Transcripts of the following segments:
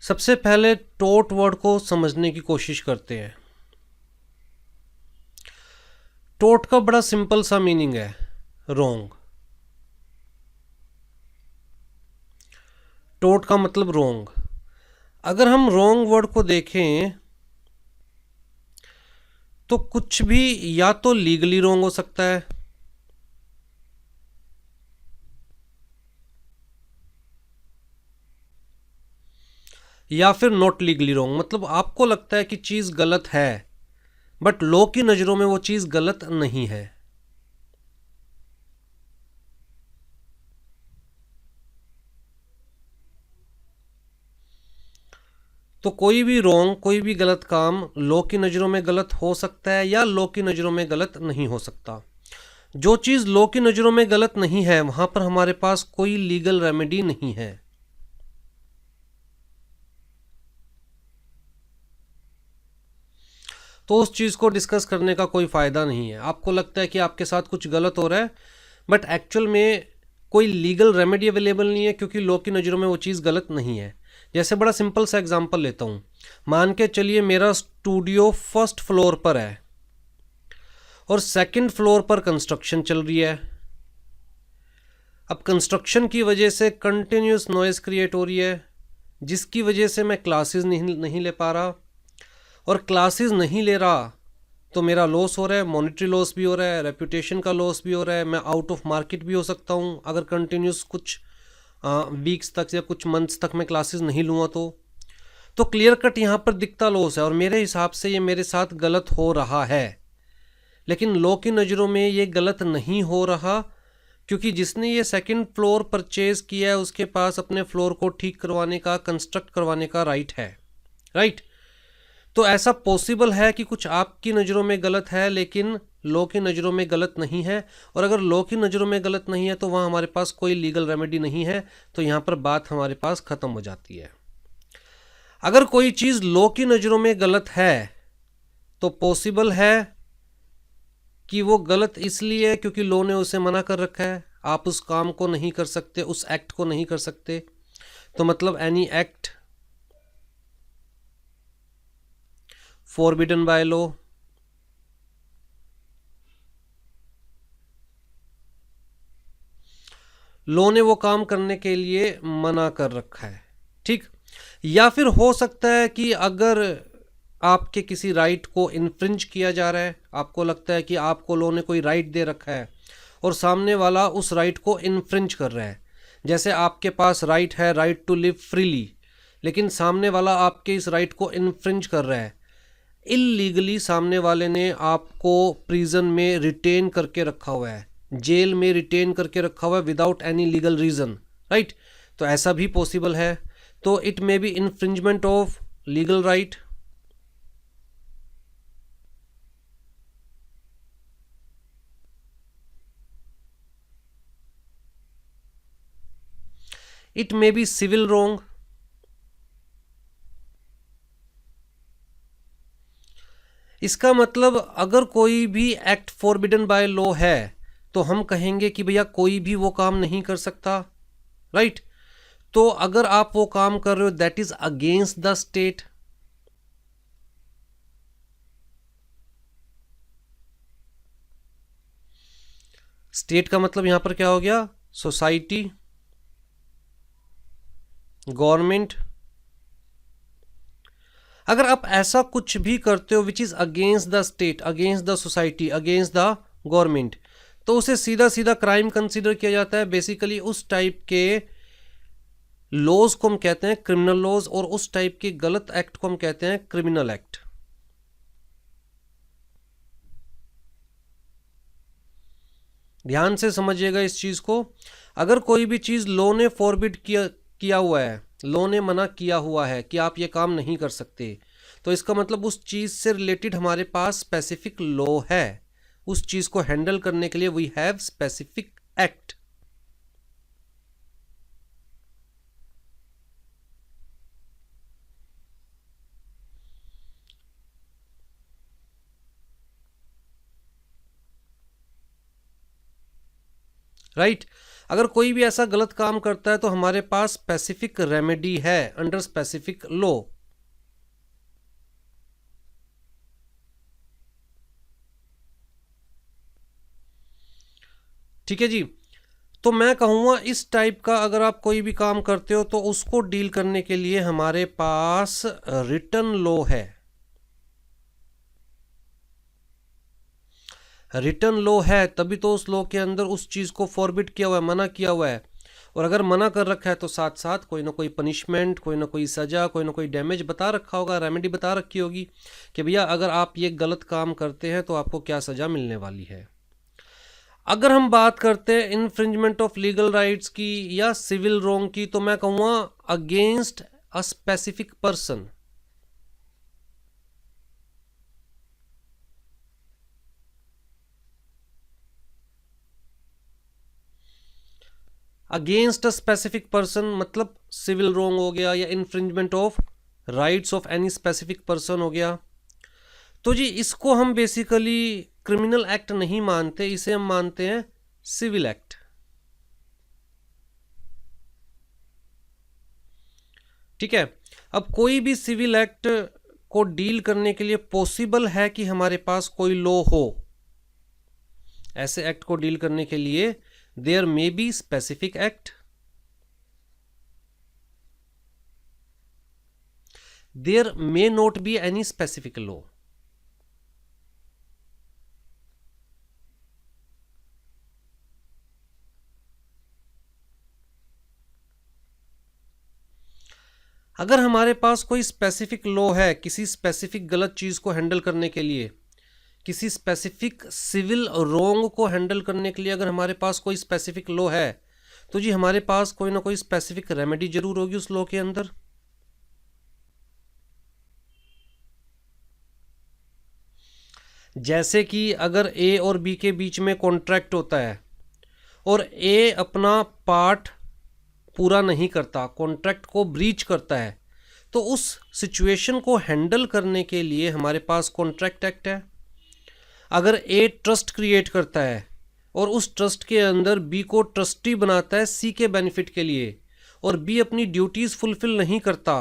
सबसे पहले टोट वर्ड को समझने की कोशिश करते हैं। टोट का बड़ा सिंपल सा मीनिंग है रोंग। टोट का मतलब रोंग। अगर हम रोंग वर्ड को देखें तो कुछ भी या तो लीगली रोंग हो सकता है या फिर नॉट लीगली रोंग, मतलब आपको लगता है कि चीज़ गलत है बट लॉ की नज़रों में वो चीज़ गलत नहीं है। तो कोई भी रोंग, कोई भी गलत काम लॉ की नज़रों में गलत हो सकता है या लॉ की नज़रों में गलत नहीं हो सकता। जो चीज़ लॉ की नज़रों में गलत नहीं है वहाँ पर हमारे पास कोई लीगल रेमेडी नहीं है। तो उस चीज़ को डिस्कस करने का कोई फ़ायदा नहीं है। आपको लगता है कि आपके साथ कुछ गलत हो रहा है बट एक्चुअल में कोई लीगल रेमेडी अवेलेबल नहीं है क्योंकि लॉ की नज़रों में वो चीज़ गलत नहीं है। जैसे बड़ा सिंपल सा एग्जांपल लेता हूँ। मान के चलिए मेरा स्टूडियो फर्स्ट फ्लोर पर है और सेकंड फ्लोर पर कंस्ट्रक्शन चल रही है। अब कंस्ट्रक्शन की वजह से कंटिन्यूस नॉइज़ क्रिएट हो रही है जिसकी वजह से मैं क्लासेस नहीं ले पा रहा, और क्लासेस नहीं ले रहा तो मेरा लॉस हो रहा है, मॉनेटरी लॉस भी हो रहा है, रेपुटेशन का लॉस भी हो रहा है, मैं आउट ऑफ मार्केट भी हो सकता हूँ अगर कंटिन्यूस कुछ वीक्स तक या कुछ मंथ्स तक मैं क्लासेस नहीं लूँगा। तो क्लियर कट यहाँ पर दिखता लॉस है और मेरे हिसाब से ये मेरे साथ गलत हो रहा है। लेकिन लॉ की नज़रों में ये गलत नहीं हो रहा क्योंकि जिसने ये सेकंड फ्लोर परचेज किया है उसके पास अपने फ्लोर को ठीक करवाने का, कंस्ट्रक्ट करवाने का राइट है। राइट। तो ऐसा पॉसिबल है कि कुछ आपकी नज़रों में गलत है लेकिन लॉ की नज़रों में गलत नहीं है, और अगर लॉ की नज़रों में गलत नहीं है तो वहाँ हमारे पास कोई लीगल रेमेडी नहीं है। तो यहाँ पर बात हमारे पास ख़त्म हो जाती है। अगर कोई चीज़ लॉ की नज़रों में गलत है तो पॉसिबल है कि वो गलत इसलिए है क्योंकि लॉ ने उसे मना कर रखा है, आप उस काम को नहीं कर सकते, उस एक्ट को नहीं कर सकते। तो मतलब any act forbidden by law, law ने वो काम करने के लिए मना कर रखा है। ठीक। या फिर हो सकता है कि अगर आपके किसी राइट को इन्फ्रिंज किया जा रहा है, आपको लगता है कि आपको लॉ ने कोई राइट दे रखा है और सामने वाला उस राइट को इन्फ्रिंज कर रहा है। जैसे आपके पास राइट है, राइट टू लिव फ्रीली, लेकिन सामने वाला आपके इस राइट को इन्फ्रिंज कर रहा है। इल्लीगली सामने वाले ने आपको प्रिजन में रिटेन करके रखा हुआ है, जेल में रिटेन करके रखा हुआ है without any legal reason. Right. तो ऐसा भी पॉसिबल है। तो it may be infringement of legal right. It may be civil wrong. इसका मतलब अगर कोई भी एक्ट फॉरबिडन बाय लॉ है तो हम कहेंगे कि भैया कोई भी वो काम नहीं कर सकता। राइट। तो अगर आप वो काम कर रहे हो that is against the state. State का मतलब यहां पर क्या हो गया? Society, government. अगर आप ऐसा कुछ भी करते हो which is against the state, against the society, against the government, तो उसे सीधा सीधा क्राइम कंसीडर किया जाता है। बेसिकली उस टाइप के लॉज को हम कहते हैं क्रिमिनल लॉज, और उस टाइप के गलत एक्ट को हम कहते हैं क्रिमिनल एक्ट। ध्यान से समझिएगा इस चीज को। अगर कोई भी चीज लॉ ने फॉरबिड किया हुआ है, लॉ ने मना किया हुआ है कि आप ये काम नहीं कर सकते, तो इसका मतलब उस चीज से रिलेटेड हमारे पास स्पेसिफिक लॉ है। उस चीज को हैंडल करने के लिए we have specific act. Right. अगर कोई भी ऐसा गलत काम करता है तो हमारे पास स्पेसिफिक रेमेडी है अंडर स्पेसिफिक लॉ। ठीक है जी। तो मैं कहूँगा इस टाइप का अगर आप कोई भी काम करते हो तो उसको डील करने के लिए हमारे पास रिटन लॉ है। रिटन लॉ है तभी तो उस लॉ के अंदर उस चीज़ को फॉरबिड किया हुआ है, मना किया हुआ है। और अगर मना कर रखा है तो साथ साथ कोई ना कोई पनिशमेंट, कोई ना कोई सज़ा, कोई ना कोई डैमेज बता रखा होगा, रेमेडी बता रखी होगी कि भैया अगर आप ये गलत काम करते हैं तो आपको क्या सज़ा मिलने वाली है। अगर हम बात करते हैं इन्फ्रिंजमेंट ऑफ लीगल राइट्स की या सिविल रॉन्ग की, तो मैं कहूँगा against a specific person. Against a specific person मतलब सिविल रॉन्ग हो गया या infringement of rights of any specific person हो गया। तो जी इसको हम बेसिकली क्रिमिनल एक्ट नहीं मानते, इसे हम मानते हैं सिविल एक्ट। ठीक है। अब कोई भी सिविल एक्ट को डील करने के लिए पॉसिबल है कि हमारे पास कोई लॉ हो। ऐसे एक्ट को डील करने के लिए there may be specific act, there may not be any specific law. अगर हमारे पास कोई स्पेसिफिक लॉ है किसी स्पेसिफिक गलत चीज़ को हैंडल करने के लिए, किसी स्पेसिफिक सिविल रॉन्ग को हैंडल करने के लिए अगर हमारे पास कोई स्पेसिफिक लॉ है तो जी हमारे पास कोई ना कोई स्पेसिफिक रेमेडी जरूर होगी उस लॉ के अंदर। जैसे कि अगर ए और बी के बीच में कॉन्ट्रैक्ट होता है और ए अपना पार्ट पूरा नहीं करता, कॉन्ट्रैक्ट को ब्रीच करता है, तो उस सिचुएशन को हैंडल करने के लिए हमारे पास कॉन्ट्रैक्ट एक्ट है। अगर ए ट्रस्ट क्रिएट करता है और उस ट्रस्ट के अंदर बी को ट्रस्टी बनाता है सी के बेनिफिट के लिए, और बी अपनी ड्यूटीज़ फुलफिल नहीं करता,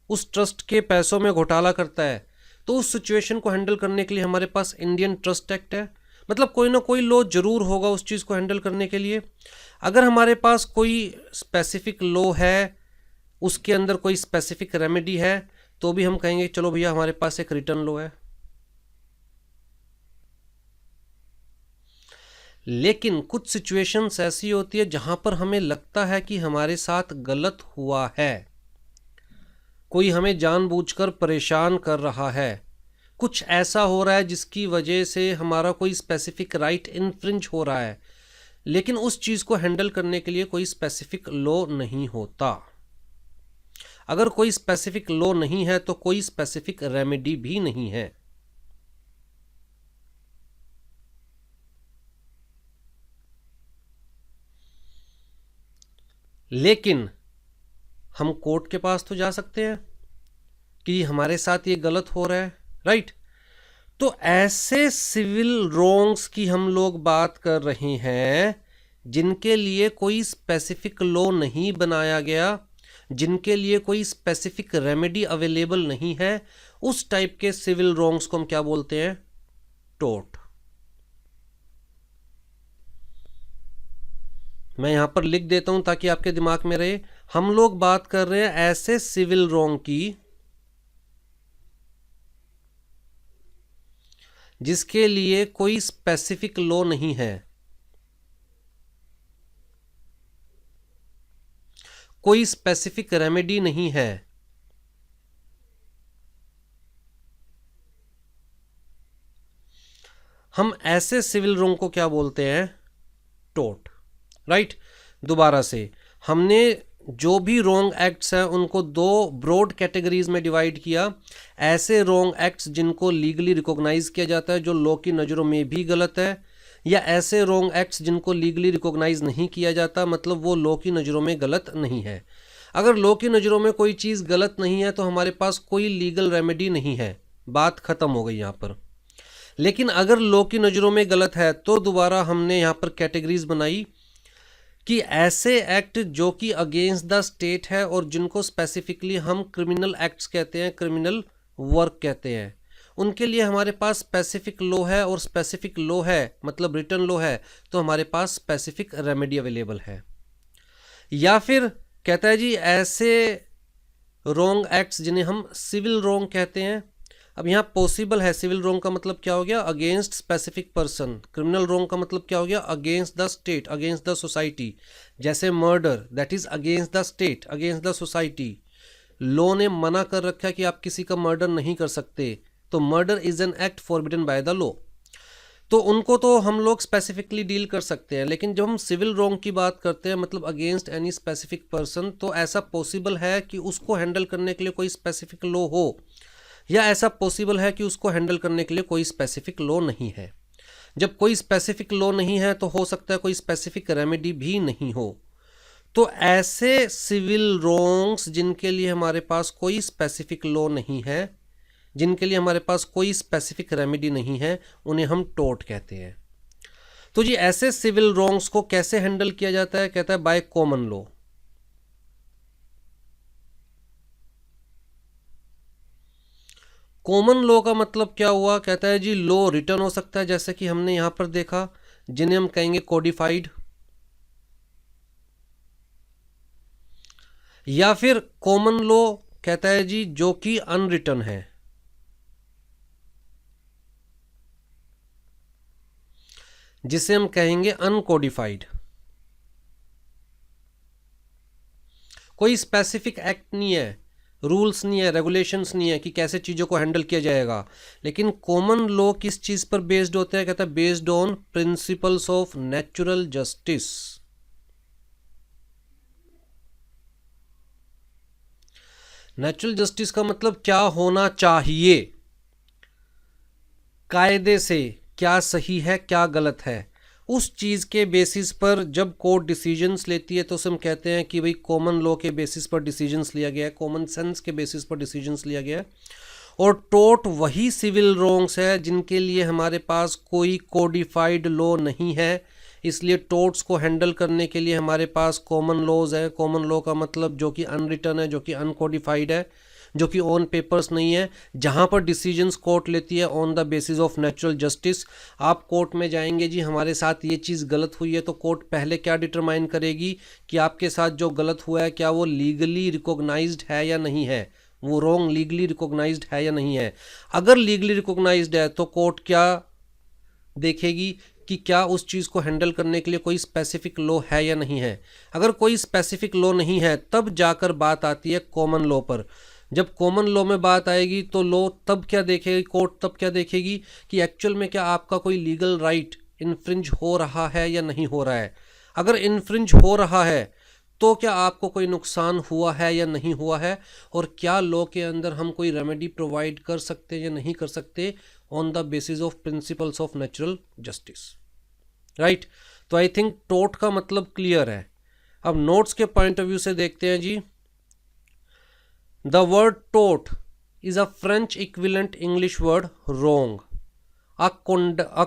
उस ट्रस्ट के पैसों में घोटाला करता है, तो उस सिचुएशन को हैंडल करने के लिए हमारे पास इंडियन ट्रस्ट एक्ट है। मतलब कोई ना कोई लॉ जरूर होगा उस चीज़ को हैंडल करने के लिए। अगर हमारे पास कोई स्पेसिफिक लॉ है, उसके अंदर कोई स्पेसिफिक रेमेडी है, तो भी हम कहेंगे चलो भैया हमारे पास एक रिटर्न लॉ है। लेकिन कुछ सिचुएशंस ऐसी होती है जहां पर हमें लगता है कि हमारे साथ गलत हुआ है, कोई हमें जानबूझकर परेशान कर रहा है, कुछ ऐसा हो रहा है जिसकी वजह से हमारा कोई स्पेसिफिक राइट इन्फ्रिंज हो रहा है, लेकिन उस चीज़ को हैंडल करने के लिए कोई स्पेसिफिक लॉ नहीं होता। अगर कोई स्पेसिफिक लॉ नहीं है तो कोई स्पेसिफिक रेमेडी भी नहीं है। लेकिन हम कोर्ट के पास तो जा सकते हैं कि हमारे साथ ये गलत हो रहा है, राइट। तो ऐसे सिविल रॉन्ग्स की हम लोग बात कर रहे हैं जिनके लिए कोई स्पेसिफिक लॉ नहीं बनाया गया, जिनके लिए कोई स्पेसिफिक रेमेडी अवेलेबल नहीं है। उस टाइप के सिविल रॉन्ग्स को हम क्या बोलते हैं? टोर्ट। मैं यहां पर लिख देता हूं ताकि आपके दिमाग में रहे। हम लोग बात कर रहे हैं ऐसे सिविल रॉन्ग की जिसके लिए कोई स्पेसिफिक लॉ नहीं है, कोई स्पेसिफिक रेमेडी नहीं है। हम ऐसे सिविल रॉन्ग को क्या बोलते हैं? Tort, right. दोबारा से हमने जो भी रॉन्ग एक्ट्स हैं उनको दो ब्रॉड कैटेगरीज में डिवाइड किया। ऐसे रॉन्ग एक्ट्स जिनको लीगली रिकॉग्नाइज किया जाता है जो लॉ की नज़रों में भी गलत है, या ऐसे रॉन्ग एक्ट्स जिनको लीगली रिकॉग्नाइज नहीं किया जाता, मतलब वो लॉ की नज़रों में गलत नहीं है। अगर लॉ की नज़रों में कोई चीज़ गलत नहीं है तो हमारे पास कोई लीगल रेमेडी नहीं है, बात ख़त्म हो गई यहाँ पर। लेकिन अगर लॉ की नज़रों में गलत है तो दोबारा हमने यहाँ पर कैटेगरीज बनाई कि ऐसे एक्ट जो कि अगेंस्ट द स्टेट है और जिनको स्पेसिफिकली हम क्रिमिनल एक्ट्स कहते हैं, क्रिमिनल वर्क कहते हैं, उनके लिए हमारे पास स्पेसिफिक लॉ है, और स्पेसिफिक लॉ है मतलब रिटर्न लॉ है, तो हमारे पास स्पेसिफिक रेमेडी अवेलेबल है। या फिर कहता है जी ऐसे रॉन्ग एक्ट्स जिन्हें हम सिविल रॉन्ग कहते हैं। अब यहाँ पॉसिबल है, सिविल रॉन्ग का मतलब क्या हो गया, against specific person. Criminal wrong का मतलब क्या हो गया, against the state, against the society. जैसे murder, that is against the state, against the society. Law ने मना कर रखा है कि आप किसी का मर्डर नहीं कर सकते, तो murder is an act forbidden by the law. तो उनको तो हम लोग स्पेसिफिकली डील कर सकते हैं, लेकिन जब हम सिविल रॉन्ग की बात करते हैं मतलब अगेंस्ट एनी स्पेसिफिक पर्सन, तो ऐसा पॉसिबल है कि उसको हैंडल करने के लिए कोई स्पेसिफिक लॉ हो, या ऐसा पॉसिबल है कि उसको हैंडल करने के लिए कोई स्पेसिफिक लॉ नहीं है। जब कोई स्पेसिफिक लॉ नहीं है तो हो सकता है कोई स्पेसिफिक रेमेडी भी नहीं हो। तो ऐसे सिविल रॉन्ग्स जिनके लिए हमारे पास कोई स्पेसिफिक लॉ नहीं है, जिनके लिए हमारे पास कोई स्पेसिफिक रेमेडी नहीं है, उन्हें हम टोर्ट कहते हैं। तो जी ऐसे सिविल रॉन्ग्स को कैसे हैंडल किया जाता है, कहता है by common law. Common law का मतलब क्या हुआ, कहता है जी लॉ रिटर्न हो सकता है, जैसे कि हमने यहां पर देखा, जिन्हें हम कहेंगे कोडिफाइड, या फिर कॉमन लॉ कहता है जी जो कि अनरिटन है, जिसे हम कहेंगे अनकोडिफाइड। कोई स्पेसिफिक एक्ट नहीं है, रूल्स नहीं है, रेगुलेशंस नहीं है कि कैसे चीज़ों को हैंडल किया जाएगा, लेकिन कॉमन लॉ किस चीज़ पर बेस्ड होता है, कहता है based on principles of natural justice. Natural justice का मतलब क्या होना चाहिए, कायदे से क्या सही है क्या गलत है, उस चीज़ के बेसिस पर जब कोर्ट डिसीजंस लेती है तो उसे हम कहते हैं कि भाई कॉमन लॉ के बेसिस पर डिसीजंस लिया गया है, कॉमन सेंस के बेसिस पर डिसीजंस लिया गया है। और टोर्ट वही सिविल रॉन्ग्स है जिनके लिए हमारे पास कोई कोडिफाइड लॉ नहीं है, इसलिए टोर्ट्स को हैंडल करने के लिए हमारे पास कॉमन लॉज है। कॉमन लॉ का मतलब जो कि अनरिटन है, जो कि अनकोडिफाइड है, जो कि ऑन पेपर्स नहीं है, जहां पर डिसीजंस कोर्ट लेती है on the basis of natural justice. आप कोर्ट में जाएंगे जी हमारे साथ ये चीज़ गलत हुई है, तो कोर्ट पहले क्या डिटरमाइन करेगी कि आपके साथ जो गलत हुआ है क्या वो लीगली रिकॉग्नाइज्ड है या नहीं है, वो रॉन्ग लीगली रिकॉग्नाइज्ड है या नहीं है। अगर लीगली रिकॉग्नाइज्ड है तो कोर्ट क्या देखेगी कि क्या उस चीज़ को हैंडल करने के लिए कोई स्पेसिफिक लॉ है या नहीं है। अगर कोई स्पेसिफिक लॉ नहीं है तब जाकर बात आती है कॉमन लॉ पर। जब कॉमन लॉ में बात आएगी तो लॉ तब क्या देखेगी, कोर्ट तब क्या देखेगी कि एक्चुअल में क्या आपका कोई लीगल राइट इन्फ्रिंज हो रहा है या नहीं हो रहा है। अगर इन्फ्रिंज हो रहा है तो क्या आपको कोई नुकसान हुआ है या नहीं हुआ है, और क्या लॉ के अंदर हम कोई रेमेडी प्रोवाइड कर सकते हैं या नहीं कर सकते on the basis of principles of natural justice, right. तो आई थिंक टोर्ट का मतलब क्लियर है। अब नोट्स के पॉइंट ऑफ व्यू से देखते हैं जी। The word tort is a French equivalent English word wrong, a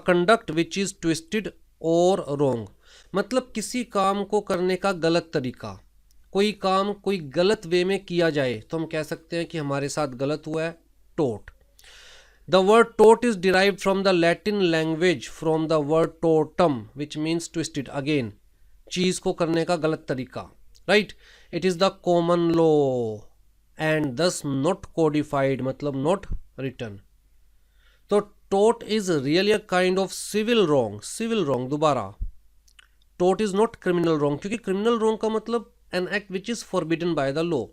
conduct which is twisted और wrong, मतलब किसी काम को करने का गलत तरीका। कोई काम कोई गलत वे में किया जाए तो हम कह सकते हैं कि हमारे साथ गलत हुआ है, tort. The word tort is derived from the Latin language from the word tortum which means twisted, again चीज को करने का गलत तरीका, right. It is the common law and thus not codified, मतलब नॉट रिटन। तो tort is really a kind of civil wrong. Civil wrong, दोबारा tort is not criminal wrong, क्योंकि क्रिमिनल रॉन्ग का मतलब an act which is forbidden by the law.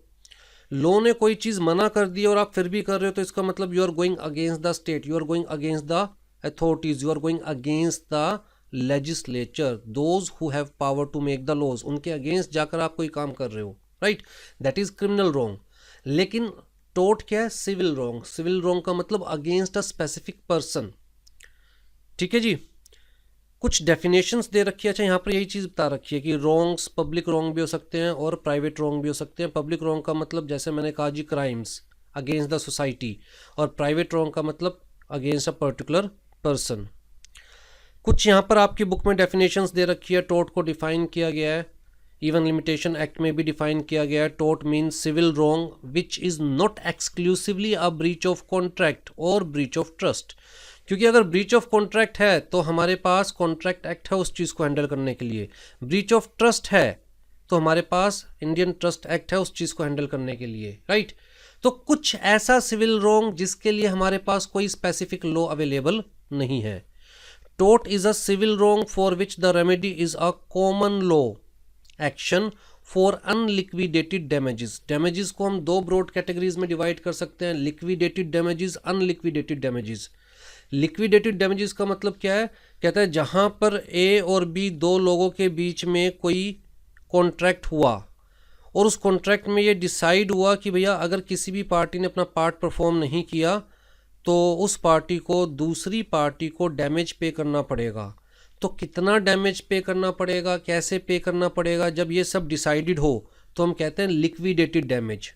Law ने कोई चीज मना कर दी और आप फिर भी कर रहे हो तो इसका मतलब you are going against the state, you are going against the authorities, you are going against the legislature, those who have power to make the laws, उनके अगेंस्ट जाकर आप कोई काम कर रहे हो, right. That is criminal wrong. लेकिन tort क्या है, सिविल रॉन्ग। सिविल रॉन्ग का मतलब अगेंस्ट अ स्पेसिफिक पर्सन, ठीक है जी। कुछ डेफिनेशंस दे रखी है। अच्छा यहाँ पर यही चीज़ बता रखी है कि रॉन्ग्स पब्लिक रॉन्ग भी हो सकते हैं और प्राइवेट रॉन्ग भी हो सकते हैं। पब्लिक रॉन्ग का मतलब जैसे मैंने कहा जी क्राइम्स अगेंस्ट द सोसाइटी, और प्राइवेट रॉन्ग का मतलब अगेंस्ट अ पर्टिकुलर पर्सन। कुछ यहाँ पर आपकी बुक में डेफिनेशंस दे रखी है, टोर्ट को डिफाइन किया गया है। इवन लिमिटेशन एक्ट में भी डिफाइन किया गया है, tort means civil wrong which is not exclusively a breach of contract और ब्रीच ऑफ ट्रस्ट। क्योंकि अगर ब्रीच ऑफ कॉन्ट्रैक्ट है तो हमारे पास कॉन्ट्रैक्ट एक्ट है उस चीज़ को हैंडल करने के लिए, ब्रीच ऑफ ट्रस्ट है तो हमारे पास इंडियन ट्रस्ट एक्ट है उस चीज़ को हैंडल करने के लिए, राइट। तो कुछ ऐसा सिविल रॉन्ग जिसके लिए हमारे पास कोई स्पेसिफिक लॉ अवेलेबल नहीं है। Tort is a civil wrong for which the remedy is a common law action for unliquidated damages. Damages को हम दो ब्रॉड कैटेगरीज में डिवाइड कर सकते हैं, liquidated damages, unliquidated damages. Liquidated damages का मतलब क्या है, कहता है जहां पर ए और बी दो लोगों के बीच में कोई कॉन्ट्रैक्ट हुआ और उस कॉन्ट्रैक्ट में ये डिसाइड हुआ कि भैया अगर किसी भी पार्टी ने अपना पार्ट परफॉर्म नहीं किया तो उस पार्टी को दूसरी पार्टी को डैमेज पे करना पड़ेगा। तो कितना डैमेज पे करना पड़ेगा, कैसे पे करना पड़ेगा, जब ये सब डिसाइडेड हो तो हम कहते हैं लिक्विडेटेड डैमेज।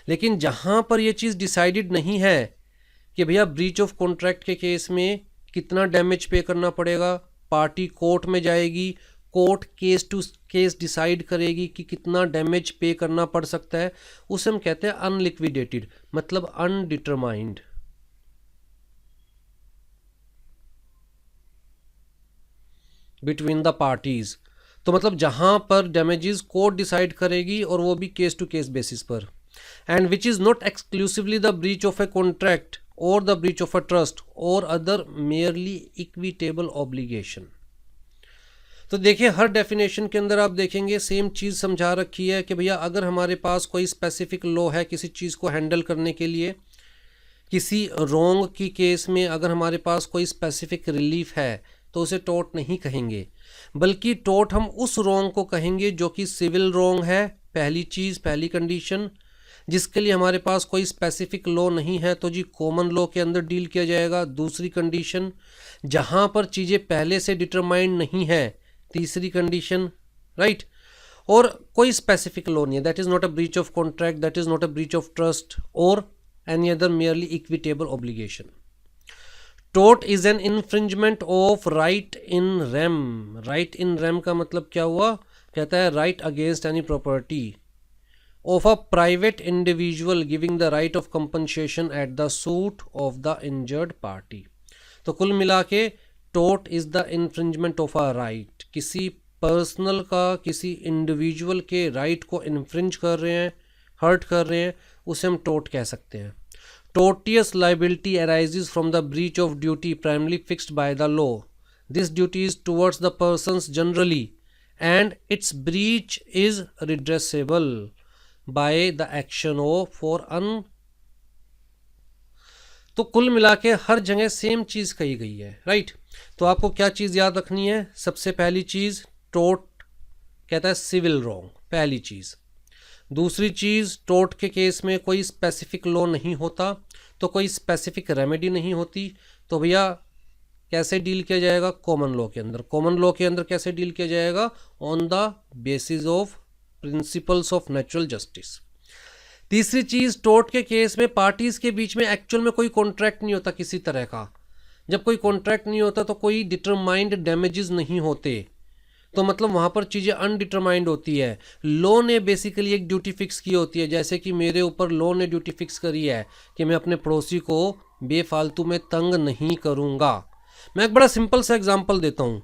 लेकिन जहाँ पर ये चीज़ डिसाइडेड नहीं है कि भैया ब्रीच ऑफ कॉन्ट्रैक्ट के केस में कितना डैमेज पे करना पड़ेगा, पार्टी कोर्ट में जाएगी, court case to case decide करेगी कि कितना डैमेज पे करना पड़ सकता है, उसे हम कहते हैं अनलिक्विडेटेड, मतलब अनडिटरमाइंड। बिटवीन द पार्टीज, तो मतलब जहां पर डैमेजेस कोर्ट डिसाइड करेगी और वो भी केस टू केस बेसिस पर। And which is not exclusively the breach of a contract और the breach of a trust और अदर मेयरली इक्विटेबल ऑब्लिगेशन। तो देखिए हर डेफिनेशन के अंदर आप देखेंगे सेम चीज़ समझा रखी है कि भैया अगर हमारे पास कोई स्पेसिफिक लॉ है किसी चीज़ को हैंडल करने के लिए, किसी रॉन्ग की केस में अगर हमारे पास कोई स्पेसिफिक रिलीफ है तो उसे टोर्ट नहीं कहेंगे, बल्कि टोर्ट हम उस रॉन्ग को कहेंगे जो कि सिविल रॉन्ग है, पहली चीज़, पहली कंडीशन। जिसके लिए हमारे पास कोई स्पेसिफिक लॉ नहीं है तो जी कॉमन लॉ के अंदर डील किया जाएगा, दूसरी कंडीशन। जहाँ पर चीज़ें पहले से डिटरमाइंड नहीं है, तीसरी कंडीशन, राइट। और कोई स्पेसिफिक लॉ नहीं है, that is not a breach of contract, that is not a breach of trust or any other merely equitable obligation. Tort is an infringement of right in rem. Right in rem का मतलब क्या हुआ, कहता है right against any property of a private individual giving the right of compensation at the suit of the injured party. तो कुल मिला के tort is the infringement of a right, किसी पर्सनल का, किसी इंडिविजुअल के राइट को इन्फ्रिंज कर रहे हैं, हर्ट कर रहे हैं, उसे हम टोर्ट कह सकते हैं। Tortious liability arises from the breach of duty primarily fixed by the law. This duty is towards the persons generally, and its breach is redressable by the action of for un. तो कुल मिला के हर जगह same चीज़ कही गई है, right. तो आपको क्या चीज़ याद रखनी है, सबसे पहली चीज़ टोर्ट कहता है सिविल रॉन्ग, पहली चीज़। दूसरी चीज़, टोर्ट के केस में कोई स्पेसिफिक लॉ नहीं होता तो कोई स्पेसिफिक रेमेडी नहीं होती, तो भैया कैसे डील किया जाएगा, कॉमन लॉ के अंदर। कॉमन लॉ के अंदर कैसे डील किया जाएगा, on the basis of principles of natural justice. तीसरी चीज़, टोर्ट के केस में पार्टीज के बीच में एक्चुअल में कोई कॉन्ट्रैक्ट नहीं होता किसी तरह का। जब कोई कॉन्ट्रैक्ट नहीं होता तो कोई डिटरमाइंड डैमेजेस नहीं होते, तो मतलब वहाँ पर चीज़ें अनडिटरमाइंड होती है। लॉ ने बेसिकली एक ड्यूटी फिक्स की होती है, जैसे कि मेरे ऊपर लॉ ने ड्यूटी फिक्स करी है कि मैं अपने पड़ोसी को बेफालतू में तंग नहीं करूँगा। मैं एक बड़ा सिंपल सा एग्जांपल देता हूँ।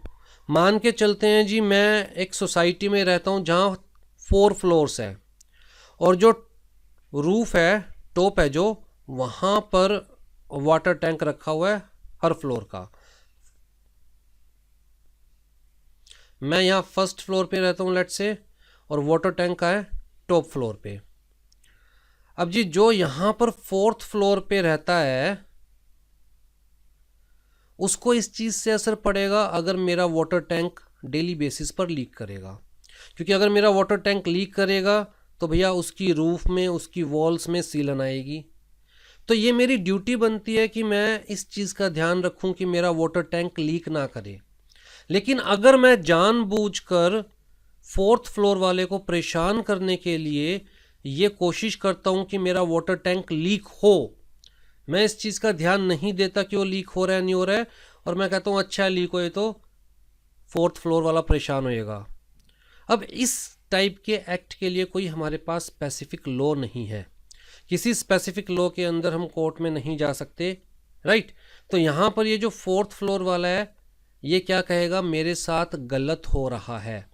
मान के चलते हैं जी, मैं एक सोसाइटी में रहता हूँ जहाँ 4 फ्लोर्स है और जो रूफ है, टॉप है जो, वहाँ पर वाटर टैंक रखा हुआ है हर फ्लोर का। मैं यहाँ फर्स्ट फ्लोर पे रहता हूँ लेट्स से, और वाटर टैंक का है टॉप फ्लोर पे। अब जी जो यहाँ पर 4th फ्लोर पे रहता है उसको इस चीज़ से असर पड़ेगा अगर मेरा वाटर टैंक डेली बेसिस पर लीक करेगा, क्योंकि अगर मेरा वाटर टैंक लीक करेगा तो भैया उसकी रूफ में, उसकी वॉल्स में सीलन आएगी। तो ये मेरी ड्यूटी बनती है कि मैं इस चीज़ का ध्यान रखूं कि मेरा वाटर टैंक लीक ना करे। लेकिन अगर मैं जानबूझकर 4th फ्लोर वाले को परेशान करने के लिए ये कोशिश करता हूँ कि मेरा वाटर टैंक लीक हो, मैं इस चीज़ का ध्यान नहीं देता कि वो लीक हो रहा है नहीं हो रहा है, और मैं कहता हूँ अच्छा लीक हो तो 4th फ्लोर वाला परेशान होएगा। अब इस टाइप के एक्ट के लिए कोई हमारे पास स्पेसिफिक लॉ नहीं है, किसी स्पेसिफिक लॉ के अंदर हम कोर्ट में नहीं जा सकते, राइट। तो यहाँ पर ये जो 4th फ्लोर वाला है ये क्या कहेगा, मेरे साथ गलत हो रहा है,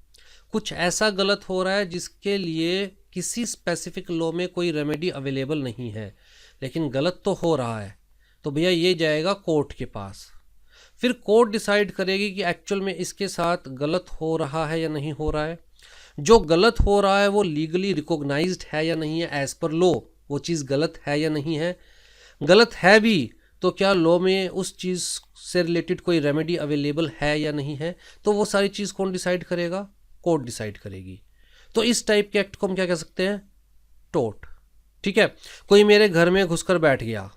कुछ ऐसा गलत हो रहा है जिसके लिए किसी स्पेसिफिक लॉ में कोई रेमेडी अवेलेबल नहीं है, लेकिन गलत तो हो रहा है। तो भैया ये जाएगा कोर्ट के पास, फिर कोर्ट डिसाइड करेगी कि एक्चुअल में इसके साथ गलत हो रहा है या नहीं हो रहा है। जो गलत हो रहा है वो लीगली रिकॉग्नाइज्ड है या नहीं है, एज पर लॉ वो चीज़ गलत है या नहीं है। गलत है भी तो क्या लॉ में उस चीज़ से रिलेटेड कोई रेमेडी अवेलेबल है या नहीं है, तो वो सारी चीज़ कौन डिसाइड करेगा, कोर्ट डिसाइड करेगी। तो इस टाइप के एक्ट को हम क्या कह सकते हैं, टोर्ट। ठीक है, कोई मेरे घर में घुसकर बैठ गया,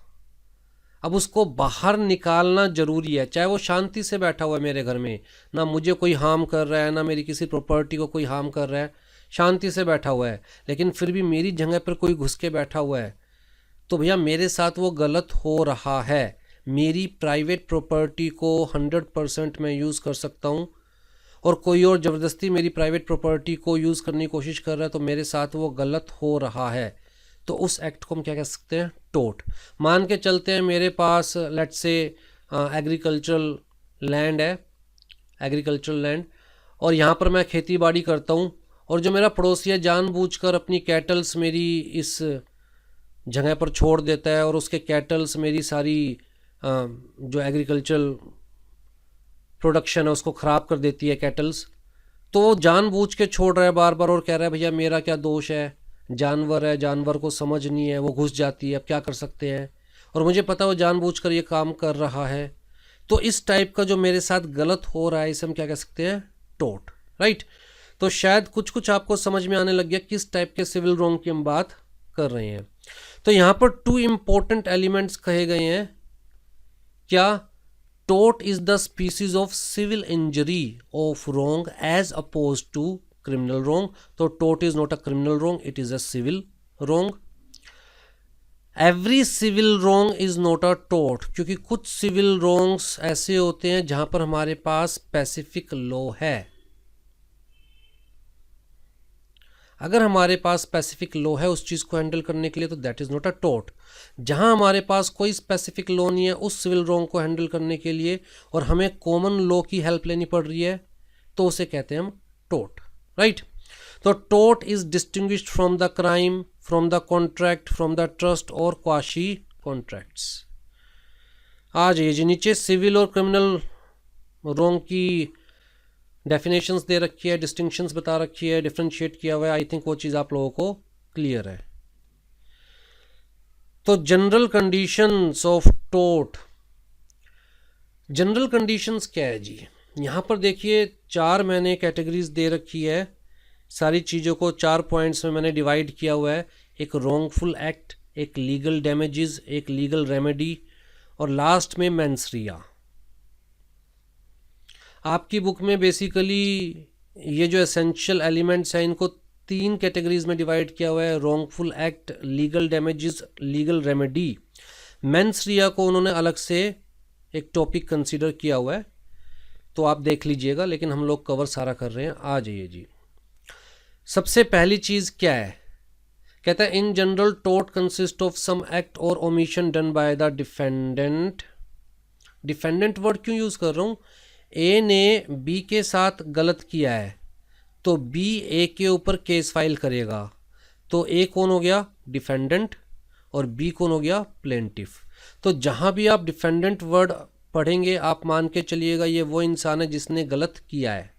अब उसको बाहर निकालना जरूरी है, चाहे वो शांति से बैठा हुआ है मेरे घर में, ना मुझे कोई हार्म कर रहा है, ना मेरी किसी प्रॉपर्टी को कोई हार्म कर रहा है, शांति से बैठा हुआ है, लेकिन फिर भी मेरी जगह पर कोई घुस के बैठा हुआ है, तो भैया मेरे साथ वो गलत हो रहा है। मेरी प्राइवेट प्रॉपर्टी को 100% मैं यूज़ कर सकता हूँ और कोई और ज़बरदस्ती मेरी प्राइवेट प्रॉपर्टी को यूज़ करने की कोशिश कर रहा है, तो मेरे साथ वो गलत हो रहा है। तो उस एक्ट को हम क्या कह सकते हैं, टोर्ट। मान के चलते हैं मेरे पास लेट्स से एग्रीकल्चरल लैंड है, एग्रीकल्चरल लैंड, और यहाँ पर मैं खेती बाड़ी करता हूँ, और जो मेरा पड़ोसी है जानबूझकर अपनी कैटल्स मेरी इस जगह पर छोड़ देता है और उसके कैटल्स मेरी सारी जो एग्रीकल्चरल प्रोडक्शन है उसको ख़राब कर देती है कैटल्स। तो वो जानबूझ के छोड़ रहा है बार बार और कह रहा है भैया मेरा क्या दोष है, जानवर है, जानवर को समझ नहीं है, वो घुस जाती है, अब क्या कर सकते हैं, और मुझे पता है वो जानबूझकर ये काम कर रहा है। तो इस टाइप का जो मेरे साथ गलत हो रहा है इसे हम क्या कह सकते हैं, टोर्ट, राइट। तो शायद कुछ कुछ आपको समझ में आने लग गया किस टाइप के सिविल रॉन्ग की हम बात कर रहे हैं। तो यहाँ पर 2 इम्पोर्टेंट एलिमेंट्स कहे गए हैं, क्या, tort is the species of civil injury of wrong as oppose to criminal wrong. तो tort is not a criminal wrong, it is a civil wrong. Every civil wrong is not a tort, क्योंकि कुछ civil wrongs ऐसे होते हैं जहां पर हमारे पास specific law है। अगर हमारे पास स्पेसिफिक लॉ है उस चीज़ को हैंडल करने के लिए तो that is not a tort. जहां हमारे पास कोई स्पेसिफिक लॉ नहीं है उस सिविल रॉन्ग को हैंडल करने के लिए और हमें कॉमन लॉ की हेल्प लेनी पड़ रही है तो उसे कहते हैं हम टोर्ट, राइट। तो tort is distinguished from the crime, from the contract, from the trust or quasi contracts. आ जाइए जी नीचे, सिविल और क्रिमिनल रॉन्ग की डेफिनेशंस दे रखी है, डिस्टिंक्शंस बता रखी है, डिफ्रेंशिएट किया हुआ है। आई थिंक वो चीज़ आप लोगों को क्लियर है। तो general conditions of tort, general conditions क्या है जी, यहाँ पर देखिए 4 मैंने कैटेगरीज दे रखी है, सारी चीज़ों को 4 पॉइंट्स में मैंने डिवाइड किया हुआ है। एक रॉन्गफुल एक्ट, एक लीगल डैमेजेस, एक लीगल रेमेडी और लास्ट में मेंसरिया। आपकी बुक में बेसिकली ये जो एसेंशियल एलिमेंट्स हैं इनको 3 कैटेगरीज में डिवाइड किया हुआ है, wrongful act, legal damages, legal remedy. Mens rea को उन्होंने अलग से एक टॉपिक कंसीडर किया हुआ है, तो आप देख लीजिएगा, लेकिन हम लोग कवर सारा कर रहे हैं। आ जाइए जी, सबसे पहली चीज़ क्या है, कहता है in general tort consist of some act or omission done by the defendant. Defendant word क्यों यूज़ कर रहा हूँ, ए ने बी के साथ गलत किया है तो बी ए के ऊपर केस फाइल करेगा, तो ए कौन हो गया, डिफेंडेंट, और बी कौन हो गया, प्लेंटिफ। तो जहाँ भी आप डिफेंडेंट वर्ड पढ़ेंगे आप मान के चलिएगा ये वो इंसान है जिसने गलत किया है,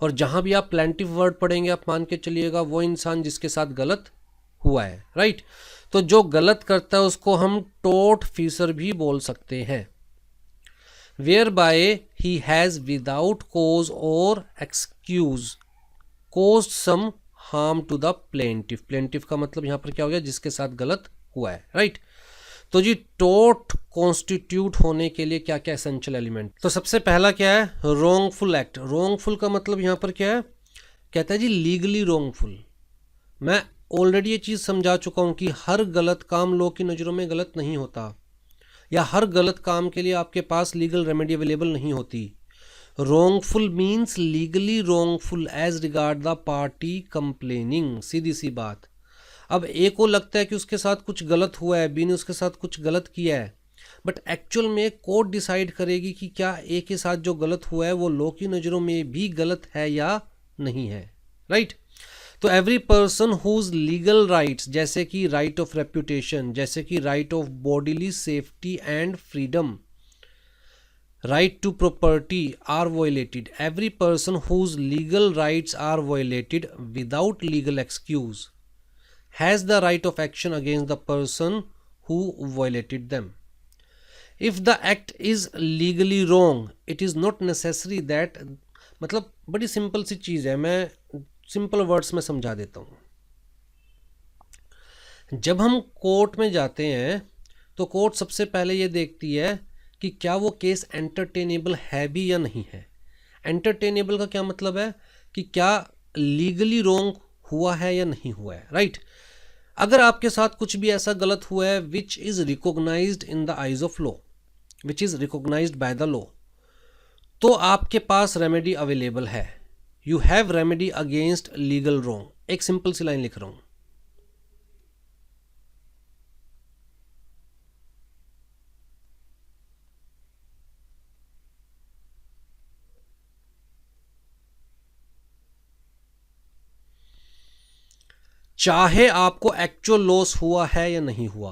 और जहाँ भी आप प्लेंटिफ वर्ड पढ़ेंगे आप मान के चलिएगा वो इंसान जिसके साथ गलत हुआ है, राइट। तो जो गलत करता है उसको हम टोर्ट फीसर भी बोल सकते हैं। whereby he has without cause or excuse caused some harm to the plaintiff। plaintiff का मतलब यहाँ पर क्या हो गया, जिसके साथ गलत हुआ है, राइट। तो जी टोर्ट कॉन्स्टिट्यूट होने के लिए क्या क्या एसेंशियल एलिमेंट, तो सबसे पहला क्या है, रॉन्गफुल एक्ट। रॉन्गफुल का मतलब यहाँ पर क्या है, कहता है जी लीगली रॉन्गफुल। मैं ऑलरेडी ये चीज़ समझा चुका हूँ कि हर गलत काम लोग की नज़रों में गलत नहीं होता, या हर गलत काम के लिए आपके पास लीगल रेमेडी अवेलेबल नहीं होती। wrongful means legally wrongful as regard the party complaining, सीधी सी बात। अब ए को लगता है कि उसके साथ कुछ गलत हुआ है, बी ने उसके साथ कुछ गलत किया है, बट एक्चुअल में कोर्ट डिसाइड करेगी कि क्या ए के साथ जो गलत हुआ है वो लॉ की नज़रों में भी गलत है या नहीं है, राइट। तो every person whose legal rights, जैसे कि राइट ऑफ रेप्यूटेशन, जैसे कि right of bodily safety and freedom, right to property are violated. Every person whose legal rights are violated without legal excuse has the right of action against the person who violated them. If the act is legally wrong, it is not necessary that, मतलब बड़ी simple सी चीज़ है, मैं simple words में समझा देता हूँ। जब हम कोर्ट में जाते हैं तो कोर्ट सबसे पहले ये देखती है कि क्या वो केस एंटरटेनेबल है भी या नहीं है। एंटरटेनेबल का क्या मतलब है कि क्या लीगली रॉन्ग हुआ है या नहीं हुआ है, राइट। अगर आपके साथ कुछ भी ऐसा गलत हुआ है which is recognized in the eyes of law, which is recognized by the law, तो आपके पास रेमेडी अवेलेबल है। You have remedy against legal wrong. एक सिंपल सी लाइन लिख रहा हूं, चाहे आपको एक्चुअल लॉस हुआ है या नहीं हुआ,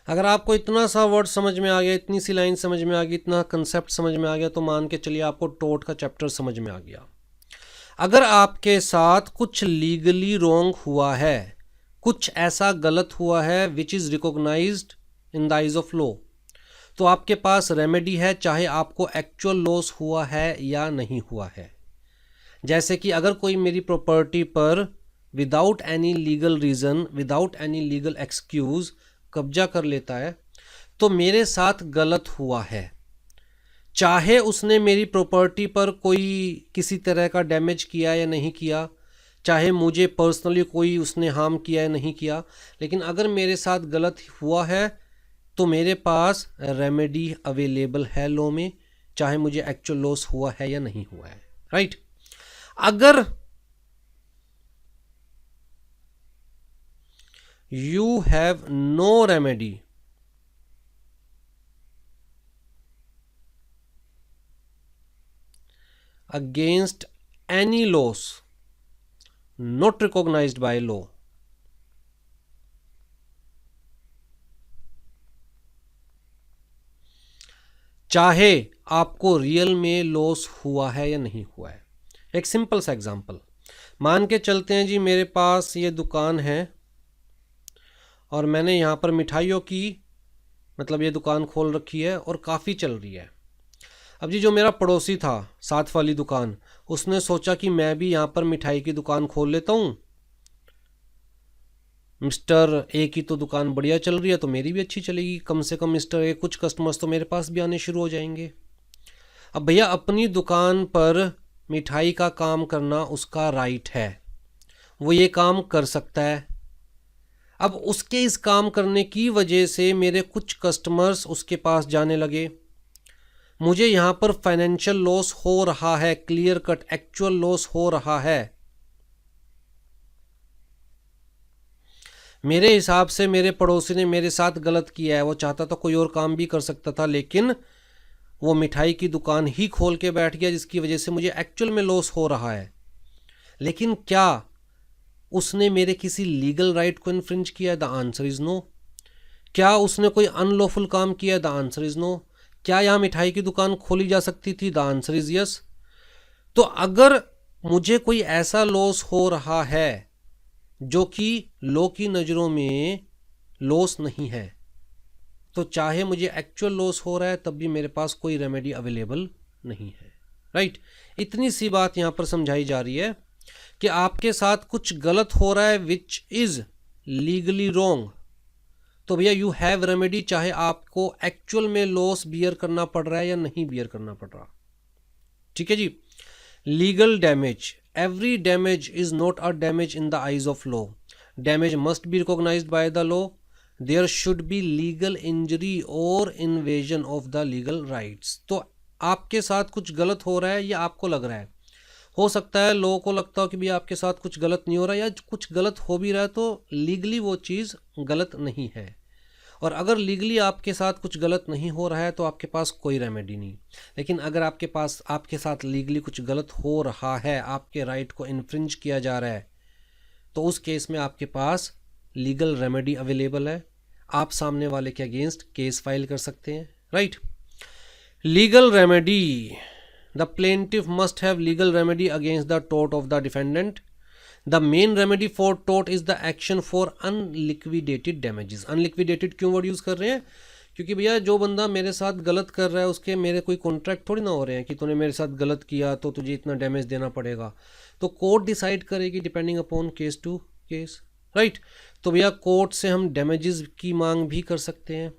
अगर आपको इतना सा वर्ड समझ में आ गया, इतनी सी लाइन समझ में आ गई, इतना कंसेप्ट समझ में आ गया, तो मान के चलिए आपको टोर्ट का चैप्टर समझ में आ गया। अगर आपके साथ कुछ लीगली रॉन्ग हुआ है, कुछ ऐसा गलत हुआ है which is recognized in the eyes of law, तो आपके पास रेमेडी है, चाहे आपको एक्चुअल लॉस हुआ है या नहीं हुआ है। जैसे कि अगर कोई मेरी प्रॉपर्टी पर without any legal reason, without any legal excuse कब्जा कर लेता है, तो मेरे साथ गलत हुआ है। चाहे उसने मेरी प्रॉपर्टी पर कोई किसी तरह का डैमेज किया या नहीं किया, चाहे मुझे पर्सनली कोई उसने हार्म किया या नहीं किया, लेकिन अगर मेरे साथ गलत हुआ है तो मेरे पास रेमेडी अवेलेबल है लॉ में, चाहे मुझे एक्चुअल लॉस हुआ है या नहीं हुआ है, राइट। अगर you have no remedy, against any loss not recognized by law, चाहे आपको रियल में लॉस हुआ है या नहीं हुआ है। एक सिंपल सा एग्जांपल मान के चलते हैं जी, मेरे पास ये दुकान है और मैंने यहाँ पर मिठाइयों की मतलब ये दुकान खोल रखी है और काफ़ी चल रही है। अब जी जो मेरा पड़ोसी था साथ वाली दुकान, उसने सोचा कि मैं भी यहाँ पर मिठाई की दुकान खोल लेता हूँ, मिस्टर ए की तो दुकान बढ़िया चल रही है तो मेरी भी अच्छी चलेगी, कम से कम मिस्टर ए कुछ कस्टमर्स तो मेरे पास भी आने शुरू हो जाएंगे। अब भैया अपनी दुकान पर मिठाई का काम करना उसका राइट है, वो ये काम कर सकता है। अब उसके इस काम करने की वजह से मेरे कुछ कस्टमर्स उसके पास जाने लगे, मुझे यहाँ पर फाइनेंशियल लॉस हो रहा है, क्लियर कट एक्चुअल लॉस हो रहा है। मेरे हिसाब से मेरे पड़ोसी ने मेरे साथ गलत किया है, वो चाहता तो कोई और काम भी कर सकता था, लेकिन वो मिठाई की दुकान ही खोल के बैठ गया जिसकी वजह से मुझे एक्चुअल में लॉस हो रहा है। लेकिन क्या उसने मेरे किसी लीगल राइट को इन्फ्रिंज किया है? The answer is no. क्या उसने कोई अनलॉफुल काम किया है? The answer is no. क्या यहाँ मिठाई की दुकान खोली जा सकती थी? The answer is yes. तो अगर मुझे कोई ऐसा लॉस हो रहा है जो कि लॉ की नज़रों में लॉस नहीं है, तो चाहे मुझे एक्चुअल लॉस हो रहा है तब भी मेरे पास कोई रेमेडी अवेलेबल नहीं है, राइट। इतनी सी बात यहाँ पर समझाई जा रही है कि आपके साथ कुछ गलत हो रहा है विच इज़ लीगली रॉन्ग, तो भैया यू हैव रेमेडी, चाहे आपको एक्चुअल में लॉस बियर करना पड़ रहा है या नहीं बियर करना पड़ रहा। ठीक है जी। Legal damage, every damage is not a damage in the eyes of law, damage must be recognised by the law, there should be legal injury or invasion of the legal rights. तो आपके साथ कुछ गलत हो रहा है या आपको लग रहा है, हो सकता है लोगों को लगता हो कि भैया आपके साथ कुछ गलत नहीं हो रहा, या कुछ गलत हो भी रहा है तो लीगली वो चीज़ गलत नहीं है। और अगर लीगली आपके साथ कुछ गलत नहीं हो रहा है तो आपके पास कोई रेमेडी नहीं। लेकिन अगर आपके साथ लीगली कुछ गलत हो रहा है, आपके राइट को इन्फ्रिंज किया जा रहा है, तो उस केस में आपके पास लीगल रेमेडी अवेलेबल है। आप सामने वाले के अगेंस्ट केस फाइल कर सकते हैं, right. Legal remedy, the plaintiff must have legal remedy against the tort of the defendant. The main remedy for tort is the action for unliquidated damages. Unliquidated क्यों word use कर रहे हैं, क्योंकि भैया जो बंदा मेरे साथ गलत कर रहा है उसके मेरे कोई कॉन्ट्रैक्ट थोड़ी ना हो रहे हैं कि तूने मेरे साथ गलत किया तो तुझे इतना डैमेज देना पड़ेगा। तो कोर्ट डिसाइड करेगी depending upon case to case, right. तो भैया कोर्ट से हम डैमेजेस की मांग भी कर सकते हैं।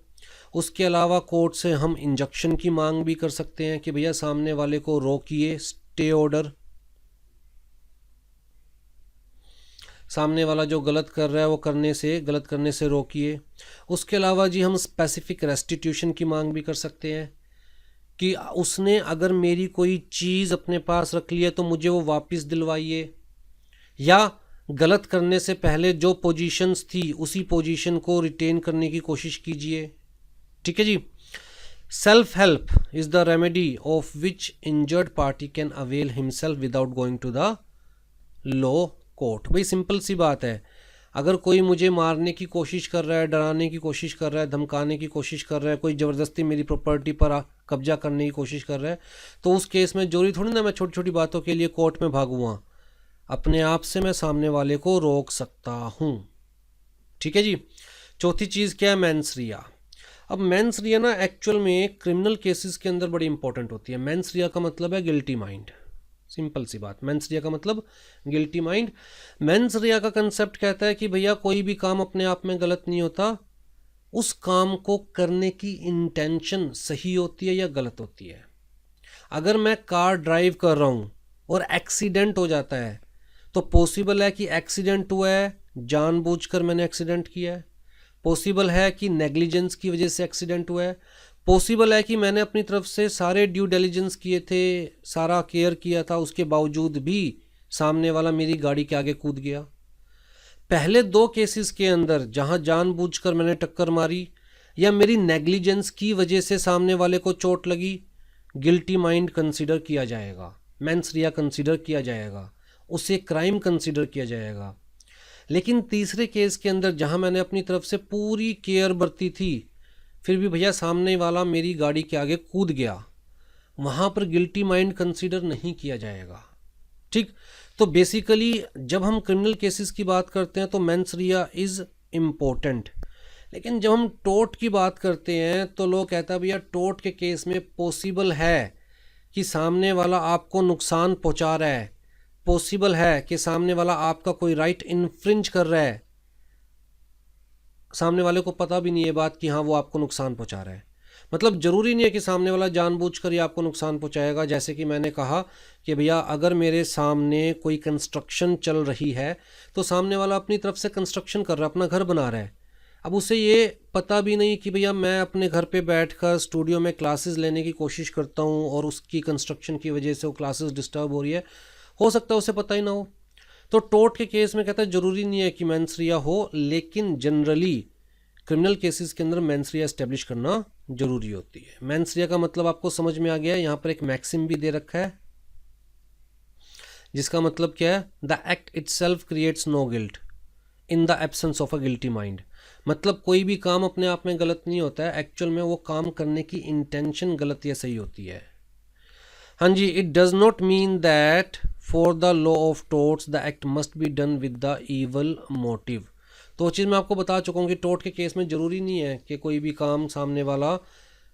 उसके अलावा कोर्ट से हम इंजंक्शन की मांग भी कर सकते हैं कि भैया सामने वाले को रोकिए, स्टे ऑर्डर, सामने वाला जो गलत कर रहा है वो गलत करने से रोकिए। उसके अलावा जी हम स्पेसिफिक रेस्टिट्यूशन की मांग भी कर सकते हैं कि उसने अगर मेरी कोई चीज़ अपने पास रख ली है तो मुझे वो वापस दिलवाइए, या गलत करने से पहले जो पोजीशंस थी उसी पोजीशन को रिटेन करने की कोशिश कीजिए। ठीक है जी। Self help is the remedy of which injured party can avail himself without going to the law court. भाई सिंपल सी बात है, अगर कोई मुझे मारने की कोशिश कर रहा है, डराने की कोशिश कर रहा है, धमकाने की कोशिश कर रहा है, कोई ज़बरदस्ती मेरी प्रॉपर्टी पर कब्जा करने की कोशिश कर रहा है, तो उस केस में जरूरी थोड़ी ना मैं छोटी छोटी बातों के लिए कोर्ट में भागूँगा, अपने आप से मैं सामने वाले को रोक सकता हूँ। ठीक है जी। चौथी चीज़ क्या है, मेंस रिया। अब मेंस रिया ना एक्चुअल में क्रिमिनल केसेस के अंदर बड़ी इंपॉर्टेंट होती है। मेंस रिया का मतलब है गिल्टी माइंड, सिंपल सी बात। मेंस रिया का मतलब गिल्टी माइंड। मेंस रिया का कंसेप्ट कहता है कि भैया कोई भी काम अपने आप में गलत नहीं होता, उस काम को करने की इंटेंशन सही होती है या गलत होती है। अगर मैं कार ड्राइव कर रहा हूँ और एक्सीडेंट हो जाता है तो पॉसिबल है कि एक्सीडेंट हुआ है जानबूझकर मैंने एक्सीडेंट किया है, पॉसिबल है कि नेग्लिजेंस की वजह से एक्सीडेंट हुआ है, पॉसिबल है कि मैंने अपनी तरफ से सारे ड्यू डिलिजेंस किए थे, सारा केयर किया था, उसके बावजूद भी सामने वाला मेरी गाड़ी के आगे कूद गया। पहले दो केसेस के अंदर जहां जानबूझकर मैंने टक्कर मारी या मेरी नेग्लिजेंस की वजह से सामने वाले को चोट लगी, गिल्टी माइंड कंसीडर किया जाएगा, मेंस रिया कंसीडर किया जाएगा, उसे क्राइम कंसीडर किया जाएगा। लेकिन तीसरे केस के अंदर जहां मैंने अपनी तरफ से पूरी केयर बरती थी फिर भी भैया सामने वाला मेरी गाड़ी के आगे कूद गया, वहाँ पर गिल्टी माइंड कंसीडर नहीं किया जाएगा। ठीक। तो बेसिकली जब हम क्रिमिनल केसेस की बात करते हैं तो मेंस रिया इज़ इम्पोर्टेंट, लेकिन जब हम टोर्ट की बात करते हैं तो लोग कहता है भैया टोर्ट के केस में पॉसिबल है कि सामने वाला आपको नुकसान पहुँचा रहा है, पॉसिबल है कि सामने वाला आपका कोई राइट इन्फ्रिंज कर रहा है, सामने वाले को पता भी नहीं है बात कि हाँ वो आपको नुकसान पहुंचा रहा है। मतलब ज़रूरी नहीं है कि सामने वाला जानबूझकर ही आपको नुकसान पहुंचाएगा। जैसे कि मैंने कहा कि भैया अगर मेरे सामने कोई कंस्ट्रक्शन चल रही है तो सामने वाला अपनी तरफ से कंस्ट्रक्शन कर रहा है, अपना घर बना रहा है, अब उसे ये पता भी नहीं कि भैया मैं अपने घर पे बैठकर स्टूडियो में क्लासेस लेने की कोशिश करता हूँ और उसकी कंस्ट्रक्शन की वजह से वो क्लासेस डिस्टर्ब हो रही है, हो सकता है उसे पता ही ना हो। तो टोर्ट के केस में कहता है ज़रूरी नहीं है कि मेंस रिया हो, लेकिन जनरली क्रिमिनल केसेस के अंदर मेंस रिया एस्टेब्लिश करना जरूरी होती है। मेंस रिया का मतलब आपको समझ में आ गया। यहाँ पर एक मैक्सिम भी दे रखा है जिसका मतलब क्या है, the act itself creates no guilt in the absence of a guilty mind. मतलब कोई भी काम अपने आप में गलत नहीं होता है, एक्चुअल में वो काम करने की इंटेंशन गलत या सही होती है। हाँ जी, it does not mean that for the law of torts the act must be done with the evil motive. तो चीज़ मैं आपको बता चुका हूँ कि टोर्ट के केस में ज़रूरी नहीं है कि कोई भी काम सामने वाला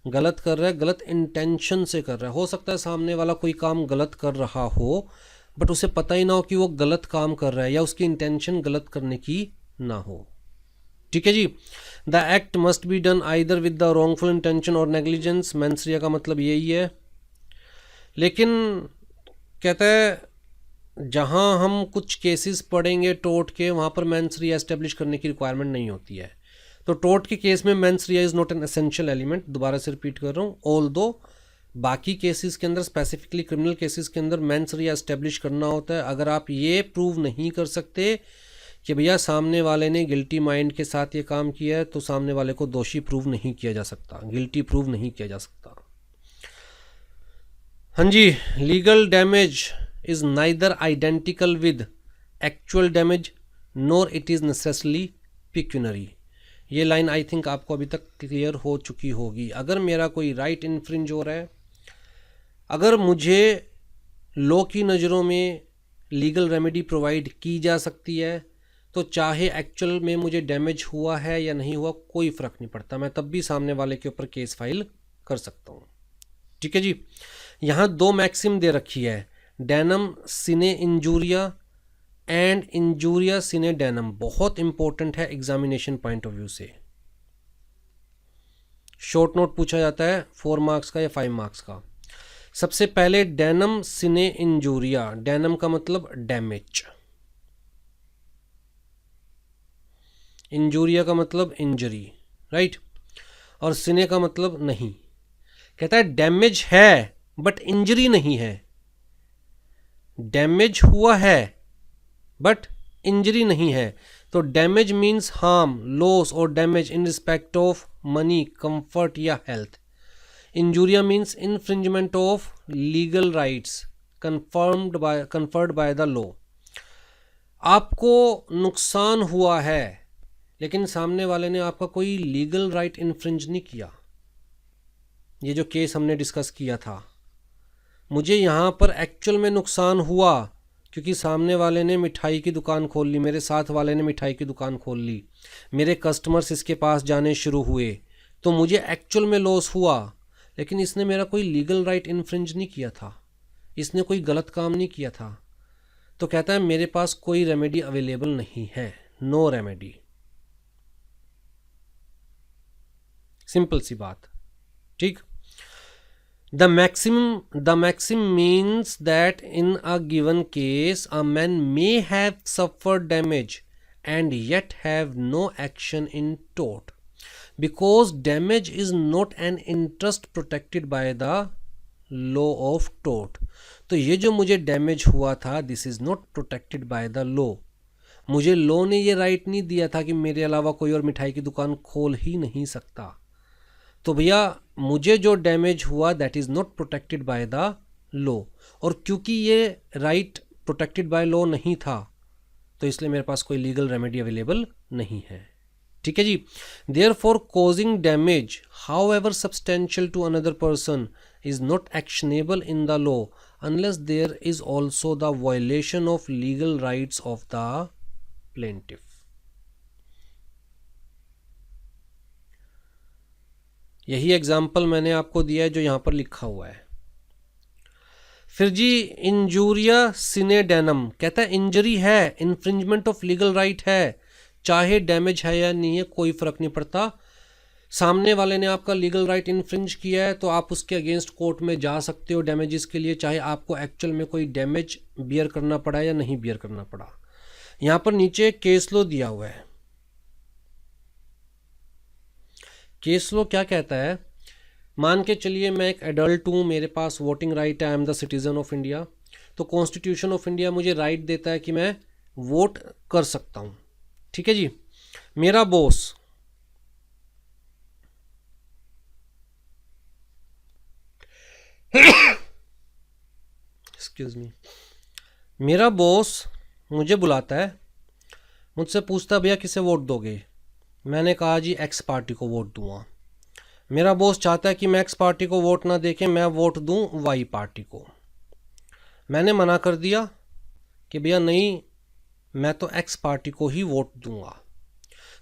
गलत कर रहा है गलत इंटेंशन से कर रहा है। हो सकता है सामने वाला कोई काम गलत कर रहा हो बट उसे पता ही ना हो कि वो गलत काम कर रहा है या उसकी इंटेंशन गलत करने की ना हो। ठीक है जी। The act must be done either with the wrongful intention or negligence, mens rea का मतलब यही है। लेकिन कहता है जहां हम कुछ केसेस पढ़ेंगे टोर्ट के, वहां पर मेंस रिया एस्टेब्लिश करने की रिक्वायरमेंट नहीं होती है। तो टोर्ट के केस में mens Riya is not an essential element, दोबारा से रिपीट कर रहा हूँ। ऑल्दो बाकी केसेस के अंदर, स्पेसिफिकली क्रिमिनल केसेस के अंदर मेंस रिया एस्टेब्लिश करना होता है। अगर आप ये प्रूव नहीं कर सकते कि भैया सामने वाले ने गिल्टी माइंड के साथ ये काम किया है, तो सामने वाले को दोषी प्रूव नहीं किया जा सकता, गिल्टी प्रूव नहीं किया जा सकता। हाँ जी, legal damage is neither identical with actual damage nor it is necessarily pecuniary. ये लाइन आई थिंक आपको अभी तक क्लियर हो चुकी होगी। अगर मेरा कोई राइट इन्फ्रिंज हो रहा है, अगर मुझे लॉ की नज़रों में लीगल रेमेडी प्रोवाइड की जा सकती है, तो चाहे एक्चुअल में मुझे डैमेज हुआ है या नहीं हुआ कोई फ़र्क नहीं पड़ता, मैं तब भी सामने वाले के ऊपर केस फाइल कर सकता हूँ। ठीक है जी। यहाँ दो मैक्सिम दे रखी है, denim cine injuria and injuria cine denim. बहुत इंपॉर्टेंट है एग्जामिनेशन पॉइंट ऑफ व्यू से। शॉर्ट नोट पूछा जाता है 4 मार्क्स का या 5 मार्क्स का। सबसे पहले डेनम सिने इंजूरिया, डेनम का मतलब डैमेज, इंजूरिया का मतलब इंजरी, राइट, और सिने का मतलब नहीं। कहता है डैमेज है बट इंजरी नहीं है, डैमेज हुआ है बट इंजरी नहीं है। तो damage means harm, loss or damage in respect of money, comfort या health. Injuria means infringement of legal rights conferred by the law. आपको नुकसान हुआ है लेकिन सामने वाले ने आपका कोई लीगल राइट इन्फ्रिंज नहीं किया। ये जो केस हमने डिस्कस किया था, मुझे यहाँ पर एक्चुअल में नुकसान हुआ क्योंकि सामने वाले ने मिठाई की दुकान खोल ली, मेरे साथ वाले ने मिठाई की दुकान खोल ली, मेरे कस्टमर्स इसके पास जाने शुरू हुए, तो मुझे एक्चुअल में लॉस हुआ। लेकिन इसने मेरा कोई लीगल राइट इन्फ्रिंज नहीं किया था, इसने कोई गलत काम नहीं किया था। तो कहता है मेरे पास कोई रेमेडी अवेलेबल नहीं है, नो रेमेडी। सिंपल सी बात, ठीक। The maxim means that in a given case a man may have suffered damage and yet have no action in tort because damage is not an interest protected by the law of tort। तो ये जो मुझे damage हुआ था, this is not protected by the law। मुझे law ने ये right नहीं दिया था कि मेरे अलावा कोई और मिठाई की दुकान खोल ही नहीं सकता। तो भैया मुझे जो डैमेज हुआ that is not protected by the law, और क्योंकि ये राइट प्रोटेक्टेड बाय लॉ नहीं था तो इसलिए मेरे पास कोई लीगल रेमेडी अवेलेबल नहीं है। ठीक है जी। Therefore causing damage however substantial to another person is not actionable in the law unless there is also the violation of legal rights of the plaintiff. यही एग्जाम्पल मैंने आपको दिया है जो यहाँ पर लिखा हुआ है। फिर जी इंजूरिया सिने डेनम, कहता है इंजरी है, इन्फ्रिंजमेंट ऑफ लीगल राइट है, चाहे डैमेज है या नहीं है कोई फ़र्क नहीं पड़ता। सामने वाले ने आपका लीगल राइट इन्फ्रिंज किया है तो आप उसके अगेंस्ट कोर्ट में जा सकते हो डैमेजेस के लिए, चाहे आपको एक्चुअल में कोई डैमेज बियर करना पड़ा या नहीं बियर करना पड़ा। यहाँ पर नीचे केस लॉ दिया हुआ है। केस लॉ क्या कहता है, मान के चलिए मैं एक एडल्ट हूँ, मेरे पास वोटिंग राइट है, I am the citizen of India. तो कॉन्स्टिट्यूशन ऑफ इंडिया मुझे राइट देता है कि मैं वोट कर सकता हूँ। ठीक है जी। मेरा बॉस एक्सक्यूज मी, मेरा बॉस मुझे बुलाता है, मुझसे पूछता भैया किसे वोट दोगे। मैंने कहा जी एक्स पार्टी को वोट दूंगा। मेरा बॉस चाहता है कि मैं एक्स पार्टी को वोट ना देके मैं वोट दूं वाई पार्टी को। मैंने मना कर दिया कि भैया नहीं, मैं तो एक्स पार्टी को ही वोट दूंगा।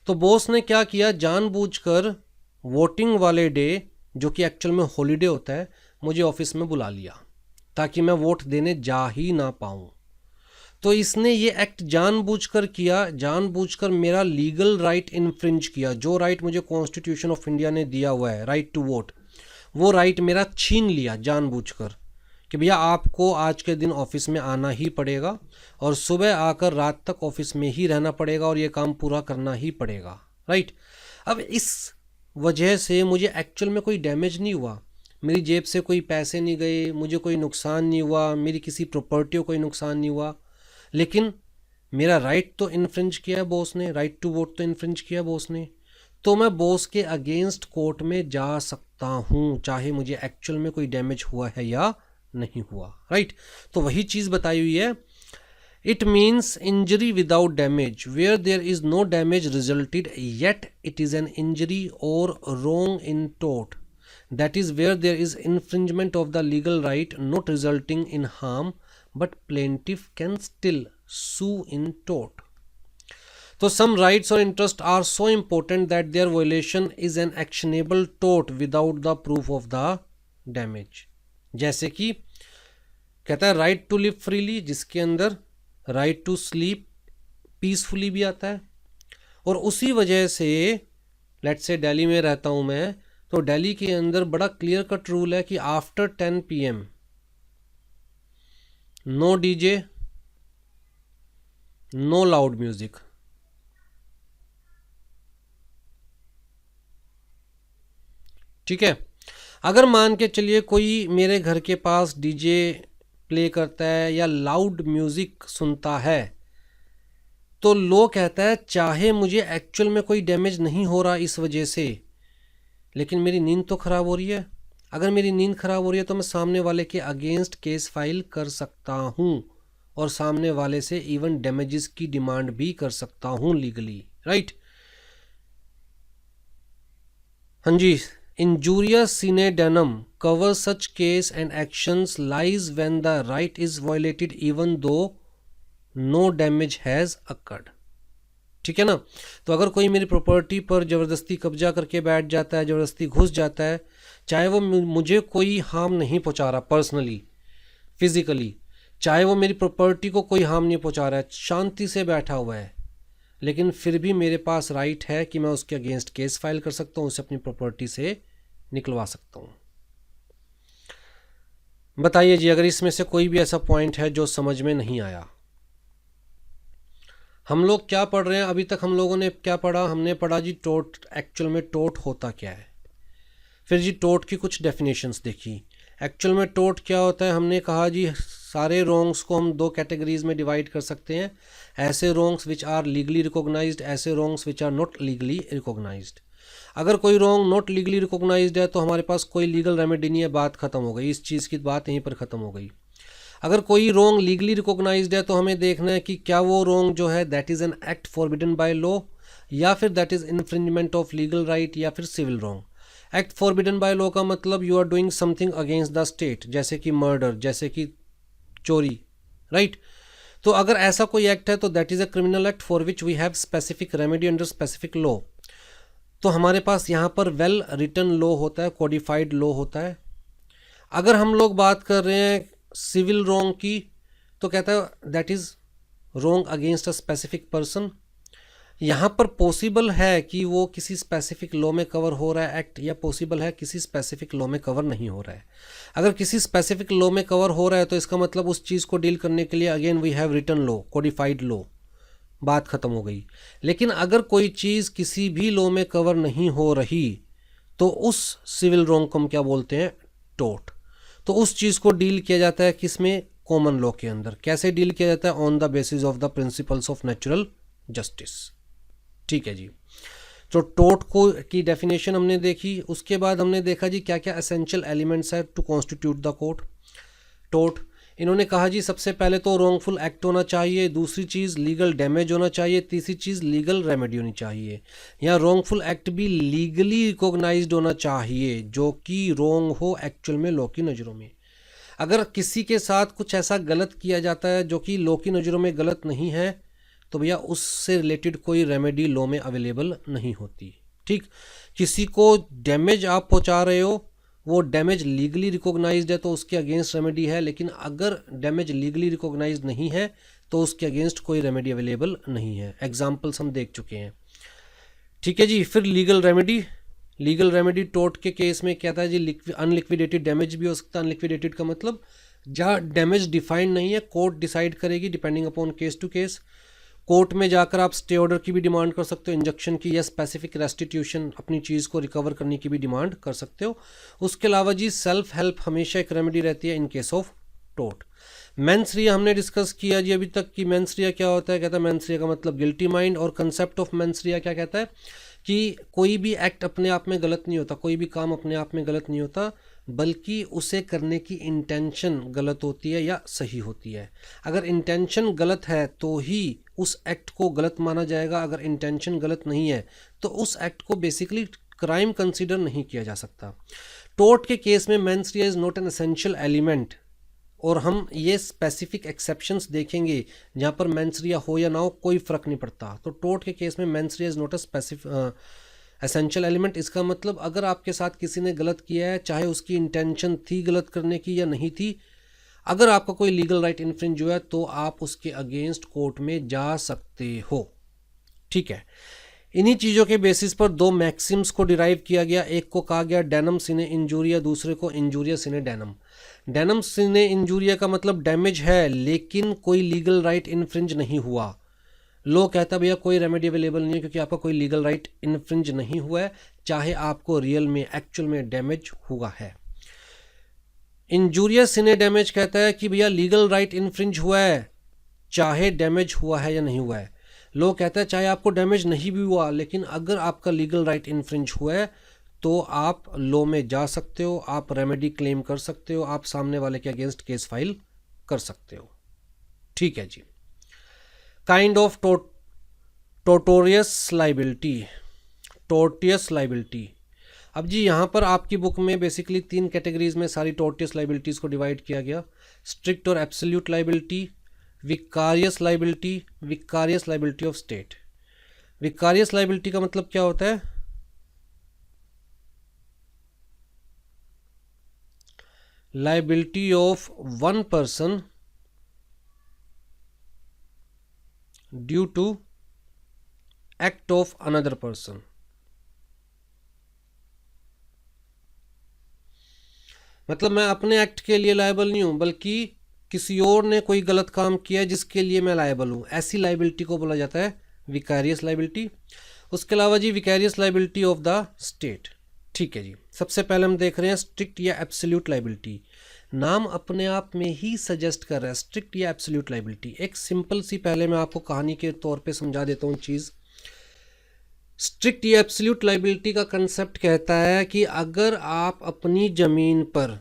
तो बॉस ने क्या किया, जानबूझकर वोटिंग वाले डे, जो कि एक्चुअल में हॉलीडे होता है, मुझे ऑफिस में बुला लिया ताकि मैं वोट देने जा ही ना पाऊँ। तो इसने ये एक्ट जानबूझकर किया, जानबूझकर मेरा लीगल राइट इन्फ्रिंज किया। जो राइट मुझे कॉन्स्टिट्यूशन ऑफ इंडिया ने दिया हुआ है, राइट टू वोट, वो राइट मेरा छीन लिया जानबूझकर कि भैया आपको आज के दिन ऑफिस में आना ही पड़ेगा और सुबह आकर रात तक ऑफिस में ही रहना पड़ेगा और ये काम पूरा करना ही पड़ेगा, राइट। अब इस वजह से मुझे एक्चुअल में कोई डैमेज नहीं हुआ, मेरी जेब से कोई पैसे नहीं गए, मुझे कोई नुकसान नहीं हुआ, मेरी किसी प्रॉपर्टी को कोई नुकसान नहीं हुआ, लेकिन मेरा राइट तो इन्फ्रिंज किया बॉस ने, राइट टू वोट तो इन्फ्रिंज किया बॉस ने। तो मैं बॉस के अगेंस्ट कोर्ट में जा सकता हूँ, चाहे मुझे एक्चुअल में कोई डैमेज हुआ है या नहीं हुआ, राइट। तो वही चीज़ बताई हुई है, it means injury without damage where there is no damage resulted yet it is an injury और wrong in tote, that is where there is infringement of the legal right not resulting in harm but plaintiff can still sue in tort. So some rights or interests are so important that their violation is an actionable tort without the proof of the damage. जैसे कि कहता है right to live freely, जिसके अंदर right to sleep peacefully भी आता है। और उसी वजह से लेट्स से दिल्ली में रहता हूँ मैं, तो दिल्ली के अंदर बड़ा क्लियर कट रूल है कि after 10 PM no DJ, no loud music. ठीक है, अगर मान के चलिए कोई मेरे घर के पास डीजे प्ले करता है या लाउड म्यूजिक सुनता है, तो लो कहता है चाहे मुझे एक्चुअल में कोई डैमेज नहीं हो रहा इस वजह से, लेकिन मेरी नींद तो ख़राब हो रही है। अगर मेरी नींद ख़राब हो रही है तो मैं सामने वाले के अगेंस्ट केस फाइल कर सकता हूँ और सामने वाले से इवन डैमेजेस की डिमांड भी कर सकता हूँ लीगली, राइट। हाँ जी, injuria sine damno cover such case and actions lies when the right is violated even though no damage has occurred. ठीक है ना। तो अगर कोई मेरी प्रॉपर्टी पर ज़बरदस्ती कब्जा करके बैठ जाता है, ज़बरदस्ती घुस जाता है, चाहे वो मुझे कोई हार्म नहीं पहुंचा रहा पर्सनली फिजिकली, चाहे वो मेरी प्रॉपर्टी को कोई हार्म नहीं पहुंचा रहा है, शांति से बैठा हुआ है, लेकिन फिर भी मेरे पास राइट है कि मैं उसके अगेंस्ट केस फाइल कर सकता हूँ, उसे अपनी प्रॉपर्टी से निकलवा सकता हूँ। बताइए जी, अगर इसमें से कोई भी ऐसा पॉइंट है जो समझ में नहीं आया। हम लोग क्या पढ़ रहे हैं अभी तक, हम लोगों ने क्या पढ़ा, हमने पढ़ा जी टोट, एक्चुअल में टोट होता क्या है, फिर जी टोट की कुछ डेफिनेशंस देखी। एक्चुअल में टोट क्या होता है, हमने कहा जी सारे रोंग्स को हम 2 कैटेगरीज में डिवाइड कर सकते हैं, ऐसे wrongs which are legally recognised, ऐसे wrongs which are not legally recognised. अगर कोई रोंग नॉट लीगली रिकॉग्नाइज्ड है तो हमारे पास कोई लीगल रेमेडी नहीं है, बात खत्म हो गई, इस चीज़ की बात यहीं पर ख़त्म हो गई। अगर कोई रोंग लीगली रिकॉग्नाइज्ड है तो हमें देखना है कि क्या वो रोंग जो है that is an act forbidden by law, या फिर that is infringement of legal right, या फिर civil wrong. Act forbidden by law का मतलब you are doing something against the state, जैसे कि मर्डर, जैसे कि चोरी, राइट। तो अगर ऐसा कोई एक्ट है तो that is a criminal act for which we have specific remedy under specific law. तो हमारे पास यहाँ पर वेल रिटन लॉ होता है, कोडिफाइड लॉ होता है। अगर हम लोग बात कर रहे हैं सिविल रोंग की, तो कहता है that is wrong against a specific person. यहाँ पर पॉसिबल है कि वो किसी स्पेसिफिक लॉ में कवर हो रहा है एक्ट, या पॉसिबल है किसी स्पेसिफिक लॉ में कवर नहीं हो रहा है। अगर किसी स्पेसिफिक लॉ में कवर हो रहा है तो इसका मतलब उस चीज़ को डील करने के लिए again we have written law, codified law, बात ख़त्म हो गई। लेकिन अगर कोई चीज़ किसी भी लॉ में कवर नहीं हो रही तो उस सिविल रोंग को हम क्या बोलते हैं, टोट। तो उस चीज़ को डील किया जाता है किसमें, कॉमन लॉ के अंदर। कैसे डील किया जाता है, on the basis of the principles of natural justice. ठीक है जी, तो टोट को की डेफिनेशन हमने देखी। उसके बाद हमने देखा जी क्या क्या एसेंशियल एलिमेंट्स है टू कॉन्स्टिट्यूट द टोट। इन्होंने कहा जी सबसे पहले तो रॉन्गफुल एक्ट होना चाहिए, दूसरी चीज़ लीगल डैमेज होना चाहिए, तीसरी चीज़ लीगल रेमेडी होनी चाहिए। या रॉन्गफुल एक्ट भी लीगली रिकॉग्नाइज्ड होना चाहिए, जो कि रॉन्ग हो एक्चुअल में लॉ की नज़रों में। अगर किसी के साथ कुछ ऐसा गलत किया जाता है जो कि लॉ की नज़रों में गलत नहीं है, तो भैया उससे रिलेटेड कोई रेमेडी लॉ में अवेलेबल नहीं होती। ठीक, किसी को डैमेज आप पहुंचा रहे हो, वो डैमेज लीगली रिकॉग्नाइज्ड है तो उसके अगेंस्ट रेमेडी है, लेकिन अगर डैमेज लीगली रिकॉग्नाइज्ड नहीं है तो उसके अगेंस्ट कोई रेमेडी अवेलेबल नहीं है। एग्जाम्पल्स हम देख चुके हैं। ठीक है जी। फिर लीगल रेमेडी टोर्ट के केस में कहता है जी अनलिक्विडेटेड डैमेज भी हो सकता है। अनलिक्विडेटेड का मतलब जहाँ डैमेज डिफाइंड नहीं है, कोर्ट डिसाइड करेगी depending upon case to case. Court में जाकर आप स्टे ऑर्डर की भी डिमांड कर सकते हो, इंजक्शन की, या स्पेसिफिक रेस्टिट्यूशन, अपनी चीज़ को रिकवर करने की भी डिमांड कर सकते हो। उसके अलावा जी सेल्फ हेल्प हमेशा एक रेमेडी रहती है in case of tort. Mens rea हमने डिस्कस किया जी अभी तक कि मेंस रिया क्या होता है। कहता है मेंस रिया का मतलब गिल्टी माइंड, और कंसेप्ट ऑफ मेंस रिया क्या कहता है कि कोई भी एक्ट अपने आप में गलत नहीं होता, कोई भी काम अपने आप में गलत नहीं होता, बल्कि उसे करने की इंटेंशन गलत होती है या सही होती है। अगर इंटेंशन गलत है तो ही उस एक्ट को गलत माना जाएगा, अगर इंटेंशन गलत नहीं है तो उस एक्ट को बेसिकली क्राइम कंसीडर नहीं किया जा सकता। टोर्ट के केस में mens Riya is not an essential element, और हम ये स्पेसिफिक एक्सेप्शंस देखेंगे जहाँ पर मेंस रिया हो या ना हो कोई फ़र्क नहीं पड़ता। तो टोर्ट के केस में mens rea is not a specific essential element. इसका मतलब अगर आपके साथ किसी ने गलत किया है, चाहे उसकी इंटेंशन थी गलत करने की या नहीं थी, अगर आपका कोई लीगल राइट इन्फ्रिंज हुआ है तो आप उसके अगेंस्ट कोर्ट में जा सकते हो। ठीक है। इन्हीं चीज़ों के बेसिस पर दो मैक्सिम्स को डिराइव किया गया। एक को कहा गया डेनम सिने इंजूरिया, दूसरे को इंजूरिया सिने डेनम। डेनम सिने इंजूरिया का मतलब डैमेज है लेकिन कोई लीगल राइट इन्फ्रिंज नहीं हुआ। लो कहता भैया कोई रेमेडी अवेलेबल नहीं है क्योंकि आपका कोई लीगल राइट इन्फ्रिंज नहीं हुआ है, चाहे आपको रियल में एक्चुअल में डैमेज हुआ है। इंजूरिया सिने डैमेज कहता है कि भैया लीगल राइट इन्फ्रिंज हुआ है, चाहे डैमेज हुआ है या नहीं हुआ है। लो कहता है चाहे आपको डैमेज नहीं भी हुआ, लेकिन अगर आपका लीगल राइट इन्फ्रिंज हुआ है तो आप लो में जा सकते हो, आप रेमेडी क्लेम कर सकते हो, आप सामने वाले के अगेंस्ट केस फाइल कर सकते हो। ठीक है जी। Kind of tortious liability. अब जी यहाँ पर आपकी बुक में बेसिकली 3 कैटेगरीज में सारी टोर्टियस लाइबिलिटीज़ को डिवाइड किया गया। Strict or absolute liability, vicarious liability of state. Vicarious liability का मतलब क्या होता है? Liability of one person due to act of another person. मतलब मैं अपने एक्ट के लिए लायबल नहीं हूं, बल्कि किसी और ने कोई गलत काम किया जिसके लिए मैं लायबल हूं। ऐसी लाइबिलिटी को बोला जाता है विकारियस लाइबिलिटी। उसके अलावा जी विकारियस लाइबिलिटी ऑफ द स्टेट। ठीक है जी। सबसे पहले हम देख रहे हैं स्ट्रिक्ट या एब्सोल्यूट लाइबिलिटी। नाम अपने आप में ही सजेस्ट कर रहा है स्ट्रिक्ट या एब्सोल्यूट लाइबिलिटी। एक सिंपल सी पहले मैं आपको कहानी के तौर पे समझा देता हूँ चीज़। स्ट्रिक्ट या एब्सोल्यूट लाइबिलिटी का कंसेप्ट कहता है कि अगर आप अपनी ज़मीन पर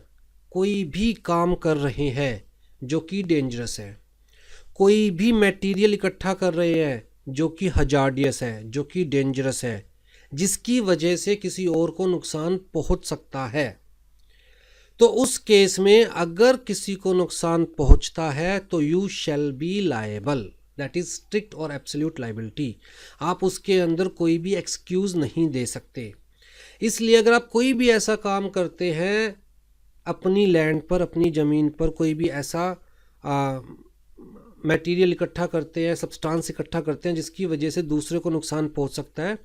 कोई भी काम कर रहे हैं जो कि डेंजरस है, कोई भी मटेरियल इकट्ठा कर रहे हैं जो कि हजार्डियस है, जो कि डेंजरस है, जिसकी वजह से किसी और को नुकसान पहुंच सकता है, तो उस केस में अगर किसी को नुकसान पहुंचता है तो you shall be liable. That is strict or absolute liability. आप उसके अंदर कोई भी एक्सक्यूज नहीं दे सकते। इसलिए अगर आप कोई भी ऐसा काम करते हैं अपनी लैंड पर, अपनी ज़मीन पर, कोई भी ऐसा मटेरियल इकट्ठा करते हैं, सब्सटेंस इकट्ठा करते हैं जिसकी वजह से दूसरे को नुकसान पहुंच सकता है,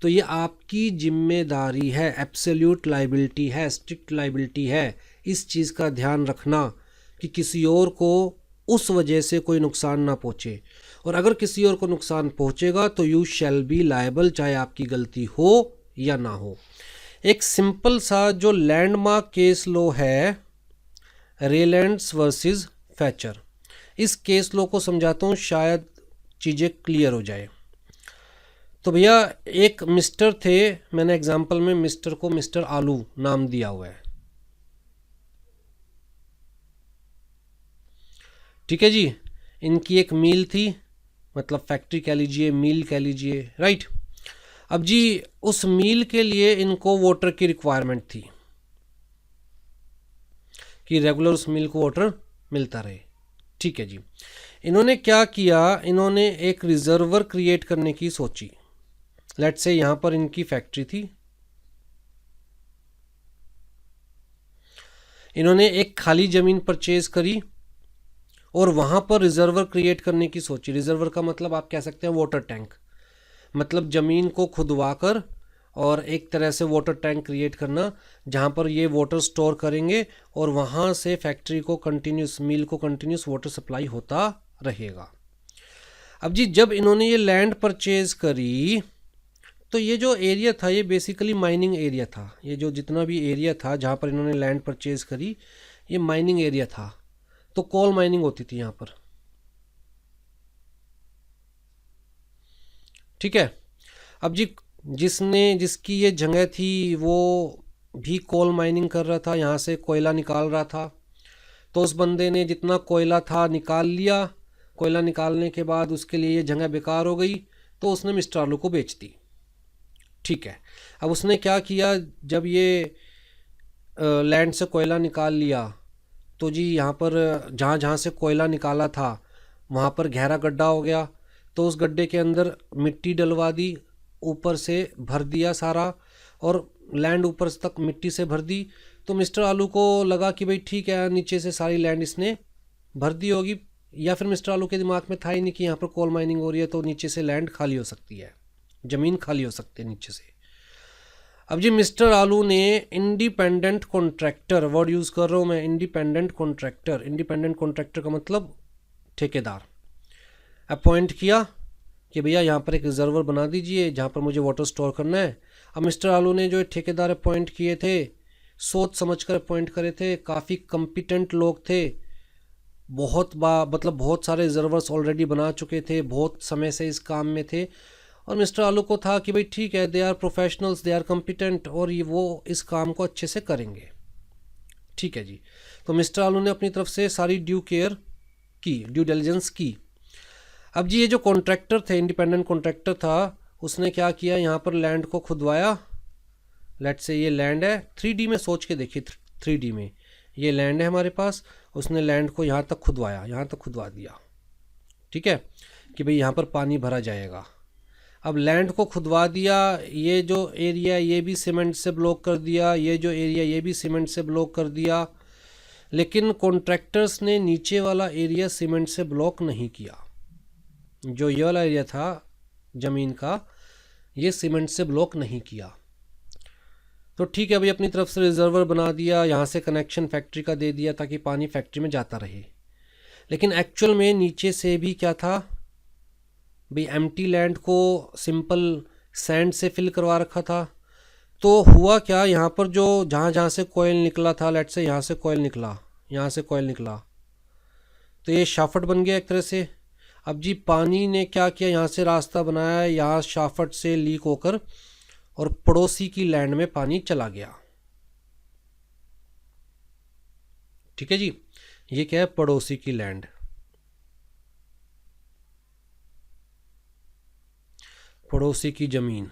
तो ये आपकी जिम्मेदारी है, एब्सोल्यूट लाइबिलिटी है, स्ट्रिक्ट लाइबिलिटी है। इस चीज़ का ध्यान रखना कि किसी और को उस वजह से कोई नुकसान ना पहुँचे, और अगर किसी और को नुकसान पहुँचेगा तो यू शैल बी लायबल, चाहे आपकी गलती हो या ना हो। एक सिंपल सा जो लैंडमार्क केस लॉ है रेलैंड्स वर्सेस फैचर, इस केस लॉ को समझाता हूँ, शायद चीज़ें क्लियर हो जाए। तो भैया एक मिस्टर थे, मैंने एग्जांपल में मिस्टर को मिस्टर आलू नाम दिया हुआ है। ठीक है जी। इनकी एक मील थी, मतलब फैक्ट्री कह लीजिए, मील कह लीजिए, राइट। अब जी उस मील के लिए इनको वाटर की रिक्वायरमेंट थी कि रेगुलर उस मील को वाटर मिलता रहे। ठीक है जी। इन्होंने क्या किया, इन्होंने एक रिजर्वर क्रिएट करने की सोची। लेट्स से यहाँ पर इनकी फैक्ट्री थी, इन्होंने एक खाली ज़मीन परचेज करी और वहाँ पर रिजर्वर क्रिएट करने की सोची। रिजर्वर का मतलब आप कह सकते हैं वाटर टैंक, मतलब ज़मीन को खुदवा कर और एक तरह से वाटर टैंक क्रिएट करना जहाँ पर ये वाटर स्टोर करेंगे और वहाँ से फैक्ट्री को कंटिन्यूस, मिल को कंटिन्यूस वाटर सप्लाई होता रहेगा। अब जी जब इन्होंने ये लैंड परचेज करी तो ये जो एरिया था ये बेसिकली माइनिंग एरिया था। ये जो जितना भी एरिया था जहाँ पर इन्होंने लैंड परचेज करी ये माइनिंग एरिया था, तो कोल माइनिंग होती थी यहाँ पर, ठीक है। अब जी जिसकी ये जगह थी वो भी कोल माइनिंग कर रहा था, यहाँ से कोयला निकाल रहा था। तो उस बंदे ने जितना कोयला था निकाल लिया। कोयला निकालने के बाद उसके लिए ये जगह बेकार हो गई तो उसने मिस्टर आलू को बेच दी, ठीक है। अब उसने क्या किया, जब ये लैंड से कोयला निकाल लिया तो जी यहाँ पर जहाँ जहाँ से कोयला निकाला था वहाँ पर गहरा गड्ढा हो गया। तो उस गड्ढे के अंदर मिट्टी डलवा दी, ऊपर से भर दिया सारा, और लैंड ऊपर तक मिट्टी से भर दी। तो मिस्टर आलू को लगा कि भाई ठीक है, नीचे से सारी लैंड इसने भर दी होगी, या फिर मिस्टर आलू के दिमाग में था ही नहीं कि यहाँ पर कोल माइनिंग हो रही है तो नीचे से लैंड खाली हो सकती है, ज़मीन खाली हो सकती है नीचे से। अब जी मिस्टर आलू ने इंडिपेंडेंट कॉन्ट्रैक्टर, वर्ड यूज़ कर रहा हूँ मैं, इंडिपेंडेंट कॉन्ट्रैक्टर। इंडिपेंडेंट कॉन्ट्रैक्टर का मतलब ठेकेदार, अपॉइंट किया कि भैया यहाँ पर एक रिजर्वर बना दीजिए जहाँ पर मुझे वाटर स्टोर करना है। अब मिस्टर आलू ने जो ठेकेदार अपॉइंट किए थे सोच समझ कर अपॉइंट करे थे, काफ़ी कम्पिटेंट लोग थे, मतलब बहुत सारे रिजर्वर्स ऑलरेडी बना चुके थे, बहुत समय से इस काम में थे। और मिस्टर आलू को था कि भाई ठीक है, they are professionals, they are competent, और ये वो इस काम को अच्छे से करेंगे, ठीक है जी। तो मिस्टर आलू ने अपनी तरफ से सारी ड्यू केयर की, ड्यू डिलिजेंस की। अब जी ये जो कॉन्ट्रैक्टर थे, इंडिपेंडेंट कॉन्ट्रैक्टर था, उसने क्या किया, यहाँ पर लैंड को खुदवाया। लेट से ये लैंड है, 3D में सोच के देखिए, 3D में ये लैंड है हमारे पास। उसने लैंड को यहाँ तक खुदवाया, यहाँ तक खुदवा दिया, ठीक है, कि भाई यहाँ पर पानी भरा जाएगा। अब लैंड को खुदवा दिया, ये जो एरिया ये भी सीमेंट से ब्लॉक कर दिया, ये जो एरिया ये भी सीमेंट से ब्लॉक कर दिया। लेकिन कॉन्ट्रैक्टर्स ने नीचे वाला एरिया सीमेंट से ब्लॉक नहीं किया। जो ये वाला एरिया था ज़मीन का, ये सीमेंट से ब्लॉक नहीं किया। तो ठीक है भाई, अपनी तरफ से रिजर्वर बना दिया, यहाँ से कनेक्शन फैक्ट्री का दे दिया ताकि पानी फैक्ट्री में जाता रहे। लेकिन एक्चुअल में नीचे से भी क्या था भाई, एम्प्टी लैंड को सिंपल सैंड से फिल करवा रखा था। तो हुआ क्या, यहाँ पर जो जहाँ जहाँ से कोयल निकला था, लेट से यहाँ से कोयल निकला, यहाँ से कोयल निकला, तो ये शाफट बन गया एक तरह से। अब जी पानी ने क्या किया, यहाँ से रास्ता बनाया, यहाँ शाफट से लीक होकर और पड़ोसी की लैंड में पानी चला गया, ठीक है जी। ये क्या है, पड़ोसी की लैंड, पड़ोसी की जमीन।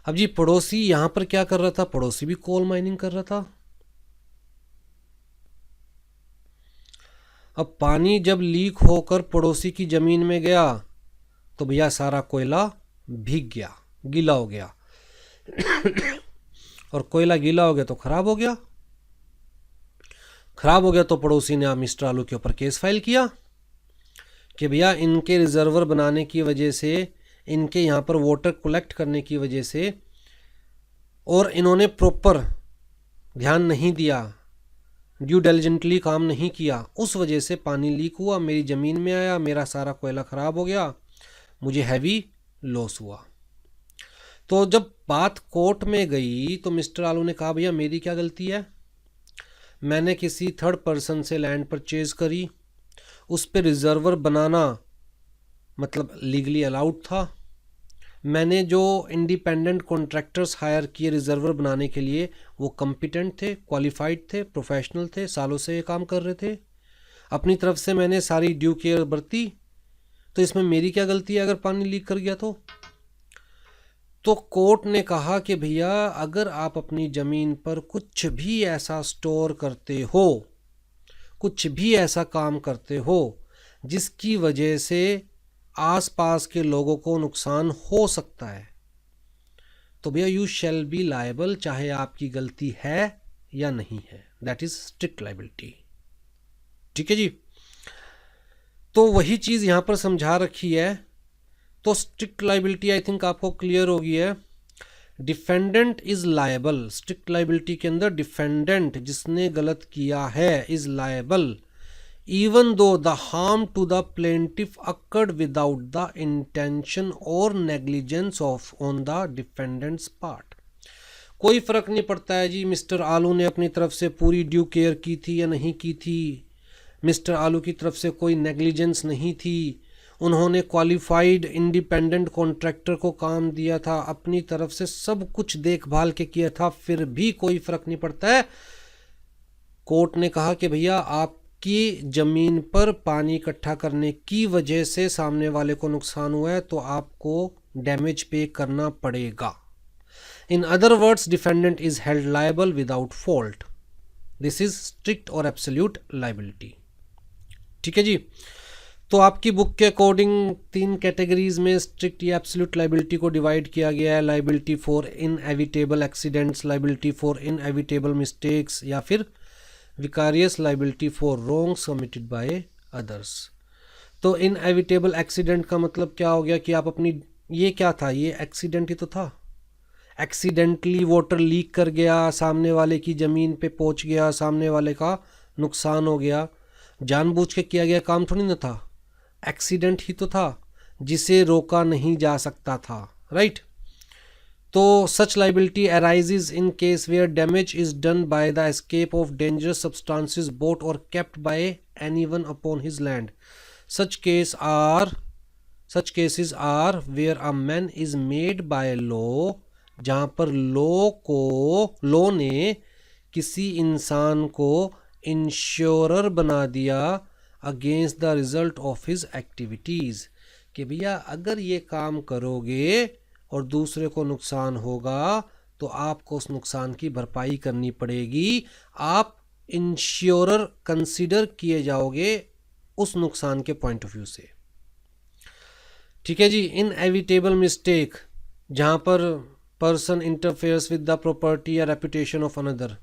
अब जी पड़ोसी यहां पर क्या कर रहा था, पड़ोसी भी कोल माइनिंग कर रहा था। अब पानी जब लीक होकर पड़ोसी की ज़मीन में गया तो भैया सारा कोयला भीग गया, गीला हो गया और कोयला गीला हो गया तो ख़राब हो गया। ख़राब हो गया तो पड़ोसी ने मिस्टर आलू के ऊपर केस फाइल किया कि भैया इनके रिजर्वर बनाने की वजह से, इनके यहाँ पर वाटर कलेक्ट करने की वजह से, और इन्होंने प्रॉपर ध्यान नहीं दिया, ड्यू डिलिजेंटली काम नहीं किया, उस वजह से पानी लीक हुआ, मेरी ज़मीन में आया, मेरा सारा कोयला ख़राब हो गया, मुझे हैवी लॉस हुआ। तो जब बात कोर्ट में गई तो मिस्टर आलू ने कहा भैया मेरी क्या गलती है, मैंने किसी थर्ड पर्सन से लैंड परचेज करी, उस पर रिजर्वर बनाना मतलब लीगली अलाउड था। मैंने जो इंडिपेंडेंट कॉन्ट्रैक्टर्स हायर किए रिजर्वर बनाने के लिए वो कम्पिटेंट थे, क्वालिफाइड थे, प्रोफेशनल थे, सालों से ये काम कर रहे थे। अपनी तरफ से मैंने सारी ड्यू केयर बरती, तो इसमें मेरी क्या गलती है अगर पानी लीक कर गया तो कोर्ट ने कहा कि भैया अगर आप अपनी ज़मीन पर कुछ भी ऐसा स्टोर करते हो, कुछ भी ऐसा काम करते हो जिसकी वजह से आसपास के लोगों को नुकसान हो सकता है, तो भैया यू शैल बी लायबल, चाहे आपकी गलती है या नहीं है, दैट इज़ स्ट्रिक्ट लायबिलिटी। ठीक है जी। तो वही चीज़ यहाँ पर समझा रखी है। तो स्ट्रिक्ट लाइबिलिटी आई थिंक आपको क्लियर हो गई है। Defendant is liable, strict liability के अंदर डिफेंडेंट जिसने गलत किया है is liable even though the harm to the plaintiff occurred without the intention or negligence of on the defendant's part। कोई फर्क नहीं पड़ता है जी मिस्टर आलू ने अपनी तरफ से पूरी ड्यू केयर की थी या नहीं की थी, मिस्टर आलू की तरफ से कोई नेग्लिजेंस नहीं थी, उन्होंने क्वालिफाइड इंडिपेंडेंट कॉन्ट्रैक्टर को काम दिया था, अपनी तरफ से सब कुछ देखभाल के किया था, फिर भी कोई फर्क नहीं पड़ता है। कोर्ट ने कहा कि भैया आप की जमीन पर पानी इकट्ठा करने की वजह से सामने वाले को नुकसान हुआ है तो आपको डैमेज पे करना पड़ेगा। In other words defendant is held liable without fault. This is strict or absolute liability. ठीक है जी। तो आपकी बुक के अकॉर्डिंग 3 कैटेगरीज में स्ट्रिक्ट या एब्सोल्यूट लायबिलिटी को डिवाइड किया गया है। Liability for inevitable accidents, liability for inevitable mistakes या फिर vicarious liability for wrongs committed by others. तो इनएविटेबल एक्सीडेंट का मतलब क्या हो गया कि आप अपनी, ये क्या था, ये एक्सीडेंट ही तो था, एक्सीडेंटली वाटर लीक कर गया, सामने वाले की ज़मीन पे पहुंच गया, सामने वाले का नुकसान हो गया, जानबूझ के किया गया काम थोड़ी ना था, एक्सीडेंट ही तो था जिसे रोका नहीं जा सकता था, राइट। तो such liability arises in case where damage is done by the escape of dangerous substances brought और kept by anyone upon his land. Such cases are where a man is made by law, जहाँ पर law ने किसी इंसान को insurer बना दिया against the result of his activities, कि भैया अगर ये काम करोगे और दूसरे को नुकसान होगा तो आपको उस नुकसान की भरपाई करनी पड़ेगी, आप इंश्योरर कंसीडर किए जाओगे उस नुकसान के पॉइंट ऑफ व्यू से। ठीक है जी। इनएविटेबल मिस्टेक, जहाँ पर person interferes with the property या रेपुटेशन ऑफ अनदर,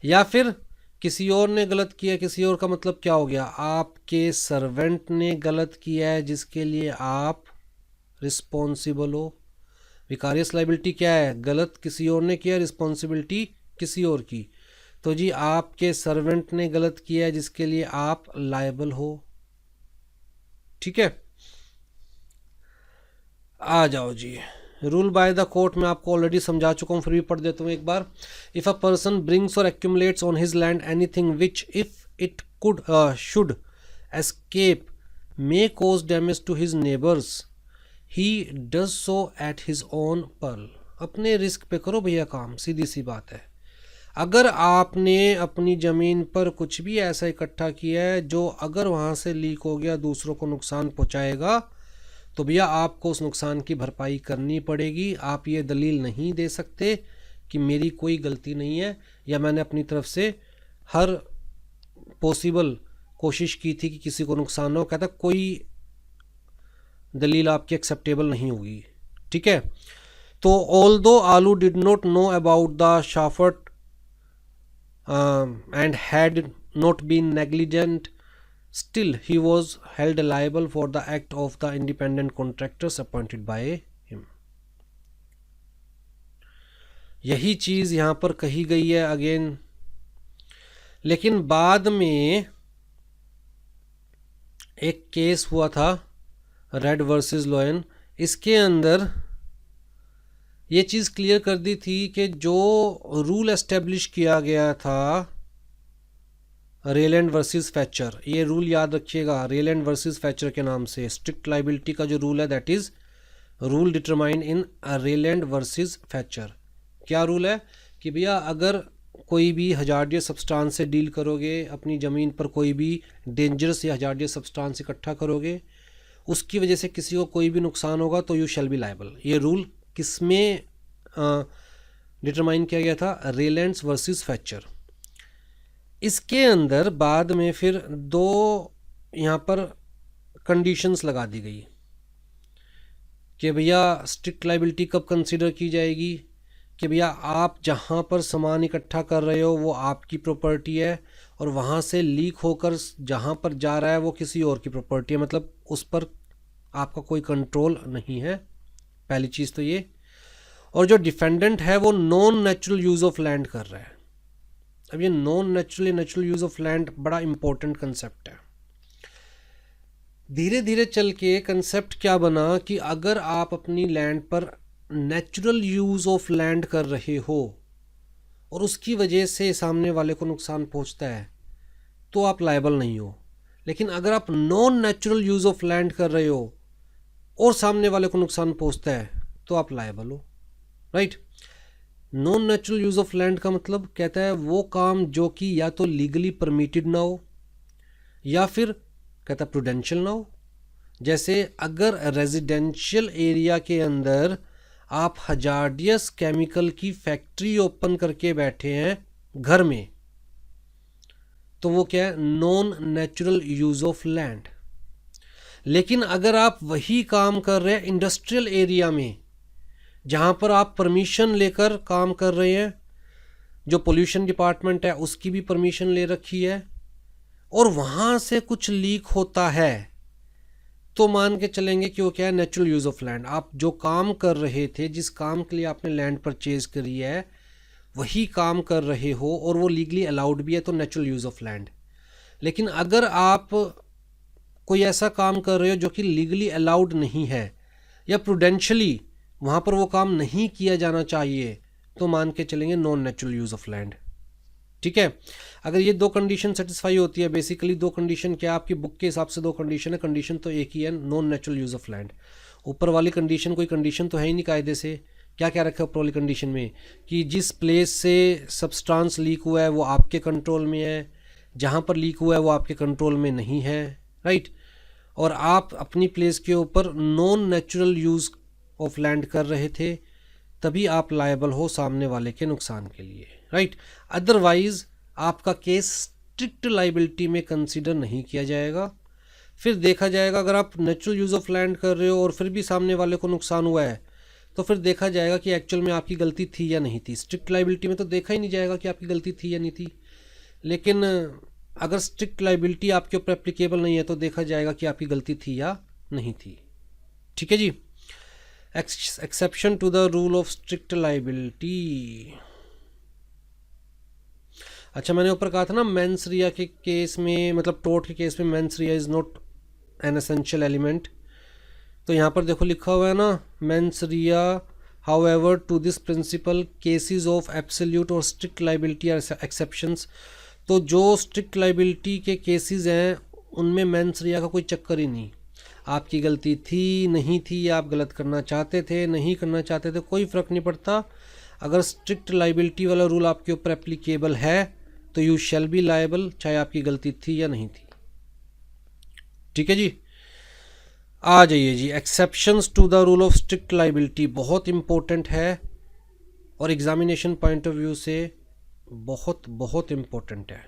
या फिर किसी और ने गलत किया, किसी और का मतलब क्या हो गया, आपके सर्वेंट ने गलत किया है जिसके लिए आप रिस्पॉन्सिबल हो। विकारियस लाइबिलिटी क्या है, गलत किसी और ने किया, रिस्पॉन्सिबिलिटी किसी और की। तो जी आपके सर्वेंट ने गलत किया है जिसके लिए आप लायबल हो। ठीक है, आ जाओ जी। रूल बाय द कोर्ट में आपको ऑलरेडी समझा चुका हूँ, फिर भी पढ़ देता हूँ एक बार। इफ़ अ पर्सन ब्रिंग्स और accumulates on his land anything which if it could should escape may cause damage to his neighbours he does so at his own peril. अपने रिस्क पे करो भैया काम, सीधी सी बात है। अगर आपने अपनी ज़मीन पर कुछ भी ऐसा इकट्ठा किया है जो अगर वहाँ से लीक हो गया दूसरों को नुकसान पहुँचाएगा तो भैया आपको उस नुकसान की भरपाई करनी पड़ेगी। आप ये दलील नहीं दे सकते कि मेरी कोई गलती नहीं है या मैंने अपनी तरफ से हर पॉसिबल कोशिश की थी कि किसी को नुकसान ना हो। कहता कोई दलील आपकी एक्सेप्टेबल नहीं होगी। ठीक है। तो ऑल्दो आलू did not know about the shaft and had not been negligent, still he was held liable for the act of the independent contractors appointed by him। यही चीज यहां पर कही गई है अगेन। लेकिन बाद में एक केस हुआ था रेड वर्सेस लोयन, इसके अंदर ये चीज क्लियर कर दी थी कि जो रूल एस्टेब्लिश किया गया था रेलैंड वर्सेस फैचर, ये रूल याद रखिएगा, रेलैंड वर्सेस फैचर के नाम से स्ट्रिक्ट लाइबिलिटी का जो रूल है that is rule determined in Rylands versus Fechner. क्या रूल है कि भैया अगर कोई भी हजार्डियस सब्सटेंस से डील करोगे, अपनी ज़मीन पर कोई भी डेंजरस या हजार्डियस सब्सटेंस इकट्ठा करोगे, उसकी वजह से किसी को कोई भी नुकसान होगा तो यू शैल बी लायबल। ये रूल किसमें डिटरमाइन किया गया था, रेलैंड वर्सेस फैचर। इसके अंदर बाद में फिर दो यहाँ पर कंडीशंस लगा दी गई कि भैया स्ट्रिक्ट लाइबिलिटी कब कंसीडर की जाएगी, कि भैया आप जहाँ पर सामान इकट्ठा कर रहे हो वो आपकी प्रॉपर्टी है और वहाँ से लीक होकर जहाँ पर जा रहा है वो किसी और की प्रॉपर्टी है, मतलब उस पर आपका कोई कंट्रोल नहीं है, पहली चीज़ तो ये। और जो डिफेंडेंट है वो non natural use of land कर रहा है। अब ये non natural use of land बड़ा इंपॉर्टेंट कंसेप्ट है। धीरे धीरे चल के कंसेप्ट क्या बना कि अगर आप अपनी लैंड पर नेचुरल यूज़ ऑफ लैंड कर रहे हो और उसकी वजह से सामने वाले को नुकसान पहुंचता है तो आप लायबल नहीं हो। लेकिन अगर आप non natural use of land कर रहे हो और सामने वाले को नुकसान पहुंचता है तो आप लायबल हो, right. Non natural use of land का मतलब कहता है वो काम जो कि या तो लीगली परमिटेड ना हो या फिर कहता है प्रूडेंशियल ना हो। जैसे अगर रेजिडेंशियल एरिया के अंदर आप हजार्डियस केमिकल की फैक्ट्री ओपन करके बैठे हैं घर में, तो वो क्या है, non natural use of land. लेकिन अगर आप वही काम कर रहे हैं इंडस्ट्रियल एरिया में जहां पर आप परमिशन लेकर काम कर रहे हैं, जो पोल्यूशन डिपार्टमेंट है उसकी भी परमिशन ले रखी है, और वहां से कुछ लीक होता है, तो मान के चलेंगे कि वो क्या है, नेचुरल यूज़ ऑफ लैंड। आप जो काम कर रहे थे, जिस काम के लिए आपने लैंड परचेज करी है, वही काम कर रहे हो और वो लीगली अलाउड भी है, तो नेचुरल यूज़ ऑफ लैंड। लेकिन अगर आप कोई ऐसा काम कर रहे हो जो कि लीगली अलाउड नहीं है या प्रूडेंशियली वहाँ पर वो काम नहीं किया जाना चाहिए, तो मान के चलेंगे non natural use of land. ठीक है। अगर ये दो कंडीशन सेटिस्फाई होती है, बेसिकली दो कंडीशन क्या, आपकी बुक के हिसाब से दो कंडीशन है, कंडीशन तो एक ही है, non natural use of land. ऊपर वाली कंडीशन कोई कंडीशन तो है ही नहीं कायदे से। क्या क्या रखा है ऊपर वाली कंडीशन में कि जिस प्लेस से सब्सटेंस लीक हुआ है वो आपके कंट्रोल में है, जहाँ पर लीक हुआ है वो आपके कंट्रोल में नहीं है, राइट। और आप अपनी प्लेस के ऊपर non natural use of land कर रहे थे, तभी आप लायबल हो सामने वाले के नुकसान के लिए, राइट। अदरवाइज आपका केस स्ट्रिक्ट लाइबिलिटी में कंसीडर नहीं किया जाएगा। फिर देखा जाएगा अगर आप नेचुरल यूज़ ऑफ लैंड कर रहे हो और फिर भी सामने वाले को नुकसान हुआ है, तो फिर देखा जाएगा कि एक्चुअल में आपकी गलती थी या नहीं थी। स्ट्रिक्ट लाइबिलिटी में तो देखा ही नहीं जाएगा कि आपकी गलती थी या नहीं थी, लेकिन अगर स्ट्रिक्ट लाइबिलिटी आपके ऊपर एप्लीकेबल नहीं है तो देखा जाएगा कि आपकी गलती थी या नहीं थी। ठीक है जी। Exception to the rule of strict liability. अच्छा, मैंने ऊपर कहा था ना मेंस रिया के केस में, मतलब टोर्ट के केस में mens rea is not an essential element. तो यहाँ पर देखो लिखा हुआ है ना, mens rea however to this principle cases of absolute और स्ट्रिक्ट लाइबिलिटी आर एक्सेप्शंस। तो जो स्ट्रिक्ट लाइबिलिटी के केसेस हैं उनमें मेंस रिया का कोई चक्कर ही नहीं। आपकी गलती थी नहीं थी, आप गलत करना चाहते थे नहीं करना चाहते थे, कोई फ़र्क नहीं पड़ता। अगर स्ट्रिक्ट लाइबिलिटी वाला रूल आपके ऊपर एप्लीकेबल है तो यू शैल बी लायबल, चाहे आपकी गलती थी या नहीं थी। ठीक है जी। आ जाइए जी, exceptions to the rule of strict liability बहुत इंपॉर्टेंट है और एग्जामिनेशन पॉइंट ऑफ व्यू से बहुत बहुत इंपॉर्टेंट है।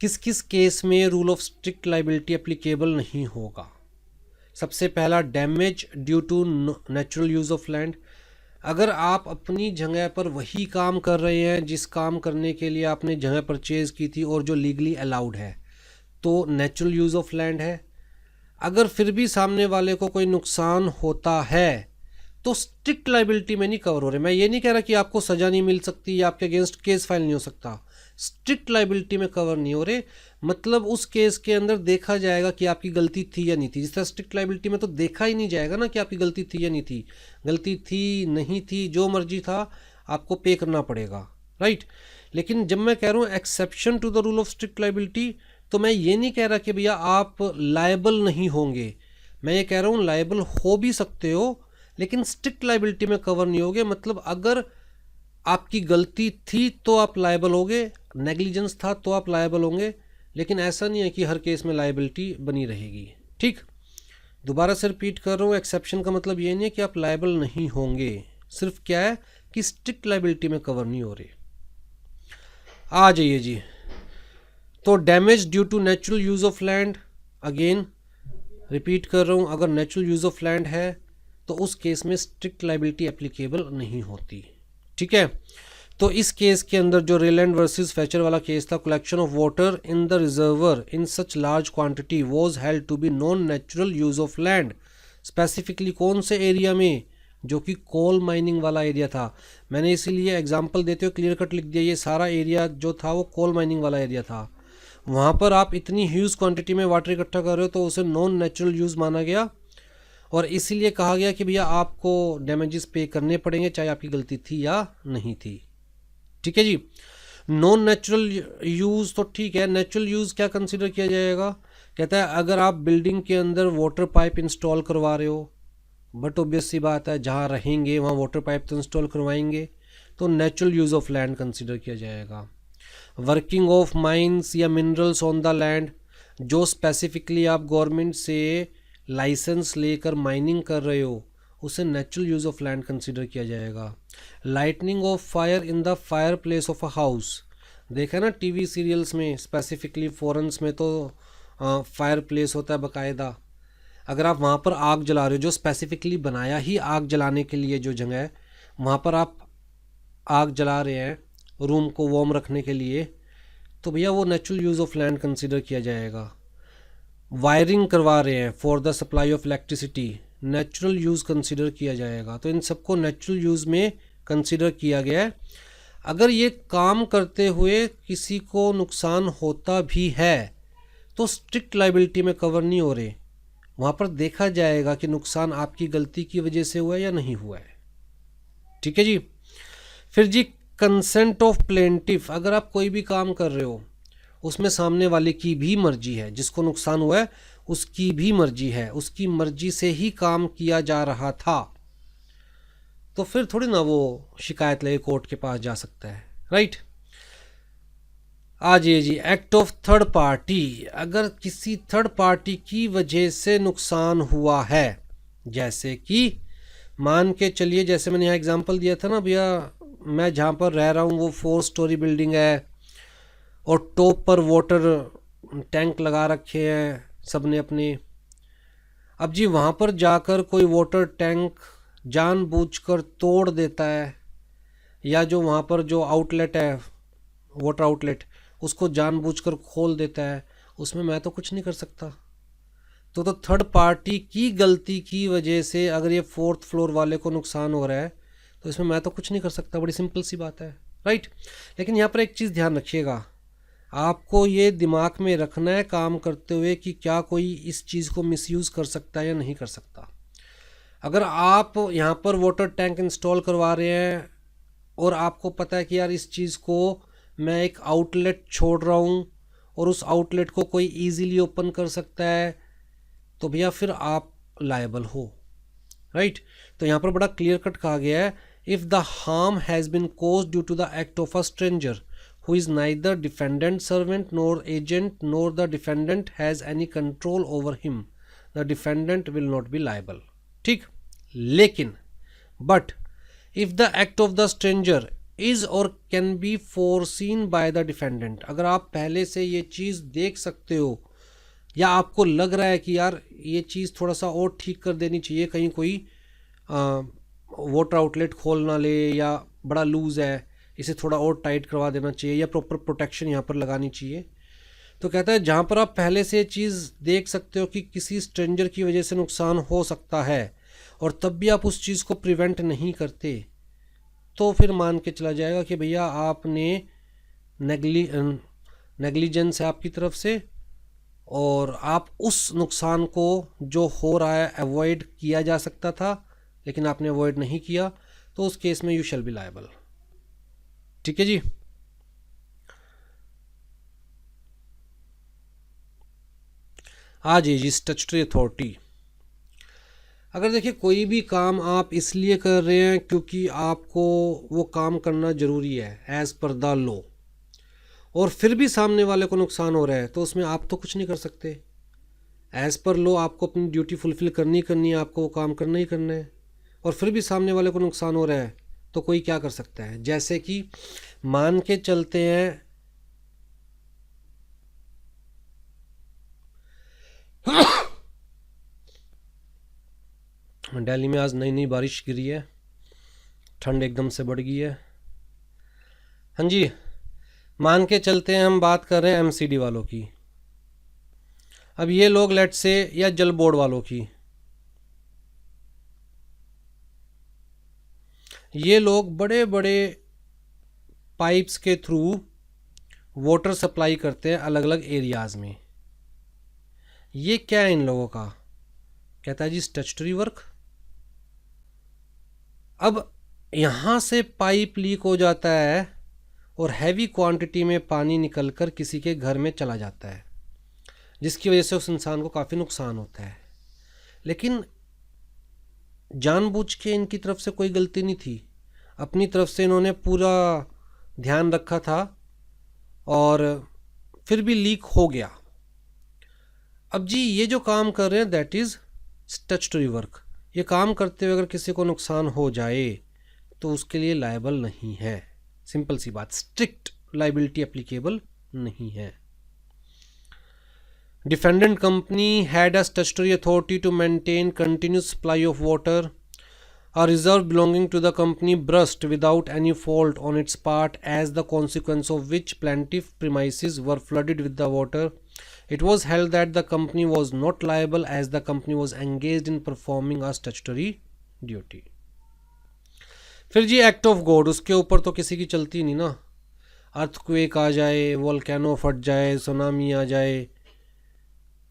किस किस केस में rule of strict liability applicable नहीं होगा? सबसे पहला, damage due to natural use of land. अगर आप अपनी जगह पर वही काम कर रहे हैं जिस काम करने के लिए आपने जगह परचेज की थी और जो लीगली अलाउड है, तो नेचुरल यूज़ ऑफ लैंड है। अगर फिर भी सामने वाले को कोई नुकसान होता है तो स्ट्रिक्ट लाइबिलिटी में नहीं कवर हो रहे। मैं ये नहीं कह रहा कि आपको सज़ा नहीं मिल सकती या आपके अगेंस्ट केस फाइल नहीं हो सकता, स्ट्रिक्ट लाइबिलिटी में कवर नहीं हो रहे। मतलब उस केस के अंदर देखा जाएगा कि आपकी गलती थी या नहीं थी। जिस तरह स्ट्रिक्ट लाइबिलिटी में तो देखा ही नहीं जाएगा ना कि आपकी गलती थी या नहीं थी। गलती थी नहीं थी, जो मर्जी था, आपको पे करना पड़ेगा, राइट। लेकिन जब मैं कह रहा हूँ exception to the rule of strict liability, तो मैं ये नहीं कह रहा कि भैया आप लायबल नहीं होंगे। मैं ये कह रहा हूँ लायबल हो भी सकते हो लेकिन स्ट्रिक्ट लाइबिलिटी में कवर नहीं होगे। मतलब अगर आपकी गलती थी तो आप लायबल होंगे, नेग्लिजेंस था तो आप लायबल होंगे, लेकिन ऐसा नहीं है कि हर केस में लायबिलिटी बनी रहेगी। ठीक, दोबारा से रिपीट कर रहा हूँ, एक्सेप्शन का मतलब ये नहीं है कि आप लायबल नहीं होंगे, सिर्फ क्या है कि स्ट्रिक्ट लाइबिलिटी में कवर नहीं हो रहे। आ जाइए जी। तो damage due to natural use of land, again repeat कर रहा हूँ, अगर नेचुरल यूज़ ऑफ लैंड है तो उस केस में स्ट्रिक्ट लाइबिलिटी एप्लीकेबल नहीं होती। ठीक है। तो इस केस के अंदर जो रेलैंड वर्सेस फैचर वाला केस था, collection of water in the reservoir in such large quantity was held to be non natural use of land. Specifically कौन से एरिया में, जो कि कोल माइनिंग वाला एरिया था। मैंने इसीलिए एग्जांपल देते हुए क्लियर कट लिख दिया, ये सारा एरिया जो था वो कोल माइनिंग वाला एरिया था। वहाँ पर आप इतनी ह्यूज क्वांटिटी में वाटर इकट्ठा कर रहे हो तो उसे नॉन नेचुरल यूज़ माना गया, और इसीलिए कहा गया कि भैया आपको डैमेजेस पे करने पड़ेंगे, चाहे आपकी गलती थी या नहीं थी। ठीक है जी। नॉन नेचुरल यूज़ तो ठीक है, नेचुरल यूज़ क्या कंसिडर किया जाएगा? कहता है अगर आप बिल्डिंग के अंदर वाटर पाइप इंस्टॉल करवा रहे हो, बट ऑब्वियस सी बात है जहाँ रहेंगे वहाँ वाटर पाइप तो इंस्टॉल करवाएंगे, तो natural use of land consider किया जाएगा। वर्किंग ऑफ माइंस या मिनरल्स ऑन द लैंड, जो स्पेसिफिकली आप गवर्नमेंट से लाइसेंस लेकर माइनिंग कर रहे हो, उसे natural use of land consider किया जाएगा। Lightning of fire in the fire place of a house, देखा ना टीवी सीरियल्स में, स्पेसिफिकली फॉरेन्स में तो फायर प्लेस होता है बाकायदा। अगर आप वहाँ पर आग जला रहे हो, जो स्पेसिफिकली बनाया ही आग जलाने के लिए जो जगह है, वहाँ पर आप आग जला रहे हैं रूम को वार्म रखने के लिए, तो भैया वो natural use of land consider किया जाएगा। वायरिंग करवा रहे हैं for the supply of electricity, natural use consider किया जाएगा। तो इन सबको नेचुरल यूज़ में कंसिडर किया गया है। अगर ये काम करते हुए किसी को नुकसान होता भी है तो स्ट्रिक्ट लाइबिलिटी में कवर नहीं हो रहे, वहाँ पर देखा जाएगा कि नुकसान आपकी गलती की वजह से हुआ है या नहीं हुआ है। ठीक है जी। फिर जी कंसेंट ऑफ प्लेंटिफ, अगर आप कोई भी काम कर रहे हो उसमें सामने वाले की भी मर्जी है, जिसको नुकसान हुआ है उसकी भी मर्जी है, उसकी मर्जी से ही काम किया जा रहा था, तो फिर थोड़ी ना वो शिकायत लेके कोर्ट के पास जा सकता है, राइट। आज ये जी एक्ट ऑफ थर्ड पार्टी, अगर किसी थर्ड पार्टी की वजह से नुकसान हुआ है, जैसे कि मान के चलिए, जैसे मैंने यहाँ एग्जांपल दिया था ना भैया, मैं जहाँ पर रह रहा हूँ वो 4 स्टोरी बिल्डिंग है और टॉप पर वाटर टैंक लगा रखे हैं सबने अपने। अब जी वहाँ पर जाकर कोई वाटर टैंक जानबूझकर तोड़ देता है, या जो वहाँ पर जो आउटलेट है वाटर आउटलेट उसको जानबूझकर खोल देता है, उसमें मैं तो कुछ नहीं कर सकता। तो थर्ड पार्टी की गलती की वजह से अगर ये 4th फ्लोर वाले को नुकसान हो रहा है तो इसमें मैं तो कुछ नहीं कर सकता, बड़ी सिंपल सी बात है, राइट। लेकिन यहाँ पर एक चीज़ ध्यान रखिएगा, आपको ये दिमाग में रखना है काम करते हुए कि क्या कोई इस चीज़ को मिसयूज़ कर सकता है या नहीं कर सकता। अगर आप यहाँ पर वाटर टैंक इंस्टॉल करवा रहे हैं और आपको पता है कि यार इस चीज़ को मैं एक आउटलेट छोड़ रहा हूँ और उस आउटलेट को कोई इजीली ओपन कर सकता है, तो भैया फिर आप लायबल हो, राइट। तो यहाँ पर बड़ा क्लियर कट कहा गया है, if the harm has been caused due to the act of a stranger who is neither defendant servant nor agent nor the defendant has any control over him, the defendant will not be liable। ठीक। लेकिन but if the act of the stranger is or can be foreseen by the defendant, अगर आप पहले से ये चीज़ देख सकते हो या आपको लग रहा है कि यार ये चीज़ थोड़ा सा और ठीक कर देनी चाहिए, कहीं कोई वाटर आउटलेट खोल ना ले या बड़ा लूज़ है, इसे थोड़ा और टाइट करवा देना चाहिए या प्रॉपर प्रोटेक्शन यहाँ पर लगानी चाहिए, तो कहता है जहाँ पर आप पहले से चीज़ देख सकते हो कि किसी स्ट्रेंजर की वजह से नुकसान हो सकता है और तब भी आप उस चीज़ को प्रिवेंट नहीं करते, तो फिर मान के चला जाएगा कि भैया आपने नेग्लिजेंस है आपकी तरफ से और आप उस नुकसान को जो हो रहा है अवॉइड किया जा सकता था लेकिन आपने अवॉइड नहीं किया, तो उस केस में यू शैल बी लायबल। ठीक है जी। आज जी स्टैट्यूटरी अथॉरिटी, अगर देखिए कोई भी काम आप इसलिए कर रहे हैं क्योंकि आपको वो काम करना ज़रूरी है एज़ पर द लॉ, और फिर भी सामने वाले को नुकसान हो रहा है, तो उसमें आप तो कुछ नहीं कर सकते। एज़ पर लॉ आपको अपनी ड्यूटी फुलफ़िल करनी है, आपको वो काम करना ही करना है, और फिर भी सामने वाले को नुकसान हो रहा है तो कोई क्या कर सकता है। जैसे कि मान के चलते हैं दिल्ली में आज नई नई बारिश गिरी है, ठंड एकदम से बढ़ गई है, हाँ जी, मान के चलते हैं हम बात कर रहे हैं एमसीडी वालों की। अब ये लोग लेट से, या जल बोर्ड वालों की, ये लोग बड़े बड़े पाइप्स के थ्रू वाटर सप्लाई करते हैं अलग अलग एरियाज़ में। ये क्या है इन लोगों का? कहता है जी स्टैट्यूटरी वर्क। अब यहाँ से पाइप लीक हो जाता है और हैवी क्वांटिटी में पानी निकलकर किसी के घर में चला जाता है, जिसकी वजह से उस इंसान को काफ़ी नुकसान होता है। लेकिन जानबूझ के इनकी तरफ से कोई गलती नहीं थी, अपनी तरफ से इन्होंने पूरा ध्यान रखा था और फिर भी लीक हो गया। अब जी ये जो काम कर रहे हैं दैट इज़ स्टैट्यूटरी वर्क। ये काम करते हुए अगर किसी को नुकसान हो जाए तो उसके लिए लायबल नहीं है। सिंपल सी बात, स्ट्रिक्ट लाइबिलिटी एप्लीकेबल नहीं है। Defendant company had a statutory authority to maintain continuous supply of water. A reserve belonging to the company burst without any fault on its part, as the consequence of which plaintiff premises were flooded with the water. It was held that the company was not liable as the company was engaged in performing a statutory duty. फिर जी act of God, उसके ऊपर तो किसी की चलती नहीं ना। Earthquake आ जाए, वोल्केनो फट जाए, सुनामी आ जाए,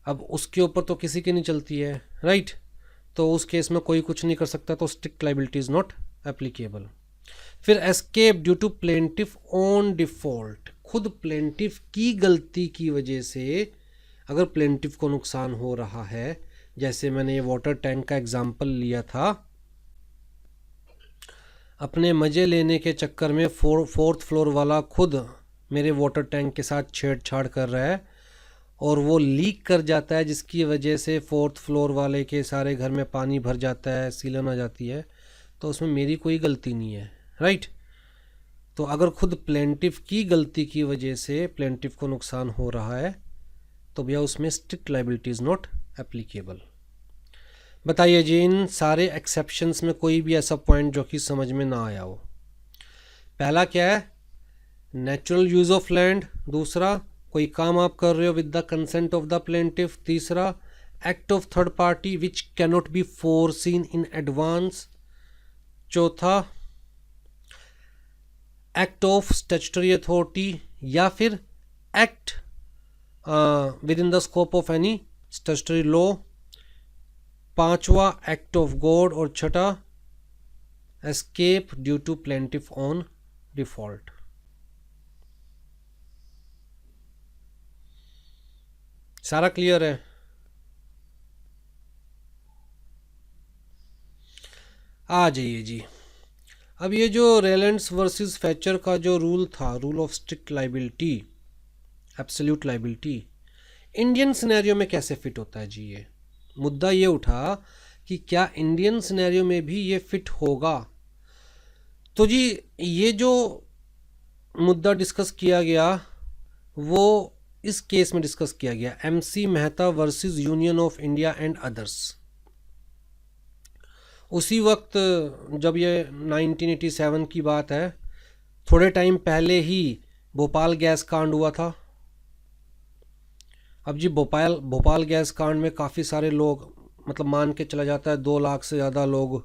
अब उसके ऊपर तो किसी की नहीं चलती है, राइट। तो उस केस में कोई कुछ नहीं कर सकता, तो strict liability is not applicable. फिर escape due to plaintiff on default, खुद प्लेंटिफ की गलती की वजह से अगर प्लेंटिफ को नुकसान हो रहा है, जैसे मैंने ये वाटर टैंक का एग्जांपल लिया था, अपने मज़े लेने के चक्कर में फोर्थ फ्लोर वाला खुद मेरे वाटर टैंक के साथ छेड़छाड़ कर रहा है और वो लीक कर जाता है, जिसकी वजह से फोर्थ फ्लोर वाले के सारे घर में पानी भर जाता है, सीलन आ जाती है, तो उसमें मेरी कोई गलती नहीं है, राइट। तो अगर खुद प्लेंटिफ की गलती की वजह से प्लेंटिफ को नुकसान हो रहा है तो भैया उसमें strict liability is not applicable. बताइए जी, इन सारे एक्सेप्शंस में कोई भी ऐसा पॉइंट जो कि समझ में ना आया हो। पहला क्या है? Natural use of land. दूसरा, कोई काम आप कर रहे हो with the consent of the plaintiff. तीसरा, act of third party which cannot be foreseen in advance. चौथा, एक्ट ऑफ स्टैट्यूटरी अथॉरिटी या फिर act within the scope of any statutory law. पांचवा, एक्ट ऑफ गॉड। और छठा, escape due to plaintiff on default. सारा clear है? आ जाइए जी। अब ये जो रेलेंट्स वर्सेस फैचर का जो रूल था, rule of strict liability, absolute liability, Indian scenario में कैसे फिट होता है जी? ये मुद्दा ये उठा कि क्या इंडियन सिनेरियो में भी ये फिट होगा। तो जी ये जो मुद्दा डिस्कस किया गया वो इस केस में डिस्कस किया गया, MC Mehta versus union of India and others. उसी वक्त जब ये 1987 की बात है, थोड़े टाइम पहले ही भोपाल गैस कांड हुआ था। अब जी भोपाल गैस कांड में काफ़ी सारे लोग, मतलब मान के चला जाता है 2 लाख से ज़्यादा लोग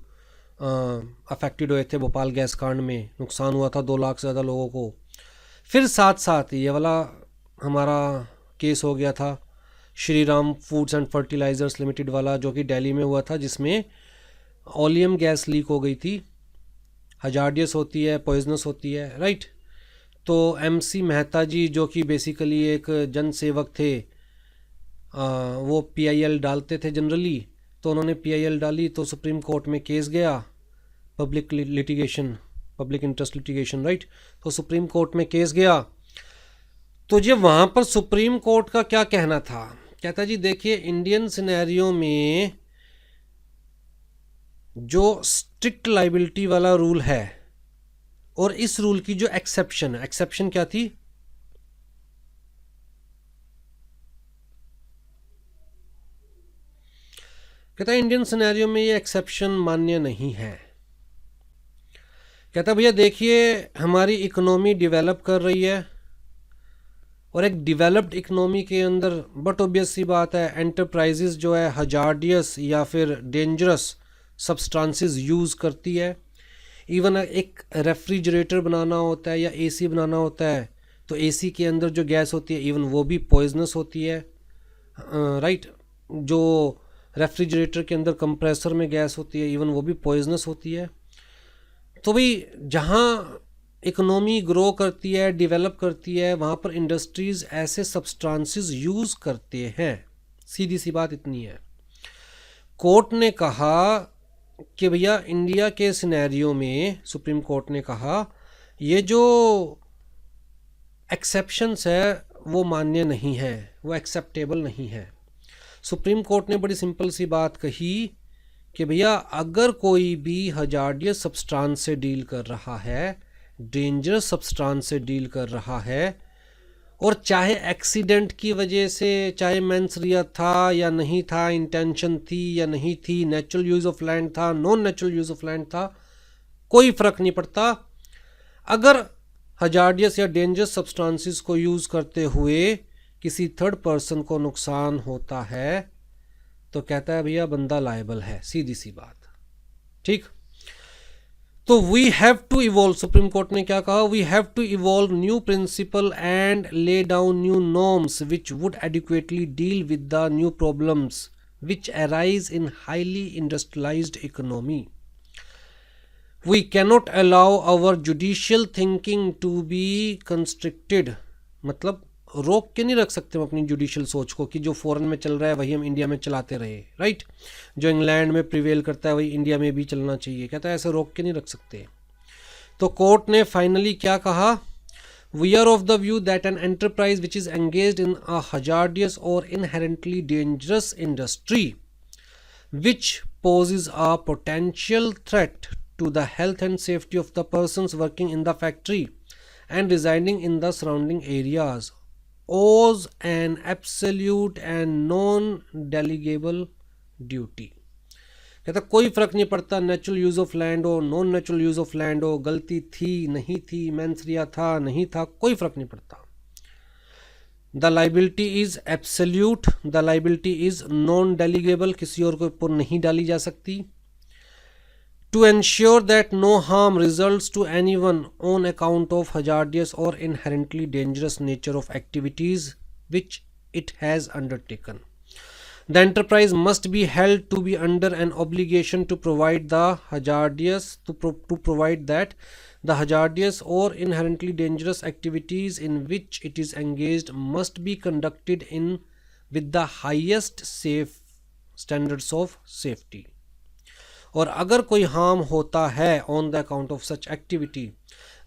अफेक्टेड हुए थे भोपाल गैस कांड में, नुकसान हुआ था 2 लाख से ज़्यादा लोगों को। फिर साथ साथ ये वाला हमारा केस हो गया था Shri Ram foods and fertilizers limited वाला, जो कि दिल्ली में हुआ था, जिसमें ओलियम गैस लीक हो गई थी। हजार्डियस होती है, पॉइजनस होती है, राइट। तो MC मेहता जी जो कि बेसिकली एक जन सेवक थे, वो PIL डालते थे जनरली, तो उन्होंने PIL डाली तो सुप्रीम कोर्ट में केस गया, public litigation, public interest litigation, right. तो सुप्रीम कोर्ट में केस गया, तो ये वहाँ पर सुप्रीम कोर्ट का क्या कहना था? कहता जी देखिए, इंडियन सिनेरियो में जो स्ट्रिक्ट लाइबिलिटी वाला रूल है और इस रूल की जो एक्सेप्शन है, एक्सेप्शन क्या थी? कहता है इंडियन सिनेरियो में ये एक्सेप्शन मान्य नहीं है। कहता भैया देखिए हमारी इकोनॉमी डेवलप कर रही है, और एक डेवलप्ड इकोनॉमी के अंदर बट ऑब्वियस सी बात है एंटरप्राइजेस जो है हजार्डियस या फिर डेंजरस सब्सटेंसेस यूज़ करती है। इवन एक रेफ्रिजरेटर बनाना होता है या एसी बनाना होता है तो एसी के अंदर जो गैस होती है इवन वो भी पॉइजनस होती है, राइट। जो रेफ्रिजरेटर के अंदर कंप्रेसर में गैस होती है इवन वो भी पॉइजनस होती है। तो भाई जहाँ इकोनॉमी ग्रो करती है, डेवलप करती है, वहाँ पर इंडस्ट्रीज़ ऐसे सब्सटेंसेस यूज़ करते हैं। सीधी सी बात इतनी है। कोर्ट ने कहा कि भैया इंडिया के सिनेरियो में, सुप्रीम कोर्ट ने कहा ये जो एक्सेप्शंस है वो मान्य नहीं है, वो एक्सेप्टेबल नहीं है। सुप्रीम कोर्ट ने बड़ी सिंपल सी बात कही कि भैया अगर कोई भी हजार्डियस सब्सटेंस से डील कर रहा है, डेंजरस सब्सटेंस से डील कर रहा है, और चाहे एक्सीडेंट की वजह से, चाहे मेंसरिया था या नहीं था, इंटेंशन थी या नहीं थी, नेचुरल यूज़ ऑफ लैंड था, non natural use of land था, कोई फ़र्क नहीं पड़ता। अगर हजार्डियस या डेंजरस सब्सटेंसेस को यूज़ करते हुए किसी थर्ड पर्सन को नुकसान होता है तो कहता है भैया बंदा लायबल है, सीधी सी बात, ठीक। तो we have to evolve, supreme court ने क्या कहा, we have to evolve new principle and lay down new norms which would adequately deal with the new problems which arise in highly industrialized economy. We cannot allow our judicial thinking to be constricted, मतलब रोक के नहीं रख सकते हम अपनी judicial सोच को कि जो फॉरेन में चल रहा है वही हम इंडिया में चलाते रहे, राइट। जो इंग्लैंड में प्रिवेल करता है वही इंडिया में भी चलना चाहिए, कहता है ऐसे रोक के नहीं रख सकते। तो कोर्ट ने फाइनली क्या कहा, we are of the view that an enterprise which is engaged in a hazardous और inherently dangerous industry which poses a potential threat to the health and safety of the persons working in the factory and residing in the surrounding areas owes an absolute and non-delegable duty। कहता कोई फ़र्क नहीं पड़ता natural use of land हो, non natural use of land हो, गलती थी नहीं थी, मेंसरिया था नहीं था, कोई फ़र्क नहीं पड़ता। The liability is absolute, the liability is non delegable, किसी और के ऊपर नहीं डाली जा सकती। To ensure that no harm results to anyone on account of hazardous or inherently dangerous nature of activities which it has undertaken, the enterprise must be held to be under an obligation to provide the hazardous to provide that the hazardous or inherently dangerous activities in which it is engaged must be conducted in with the highest safe standards of safety। और अगर कोई harm होता है on the account of such activity,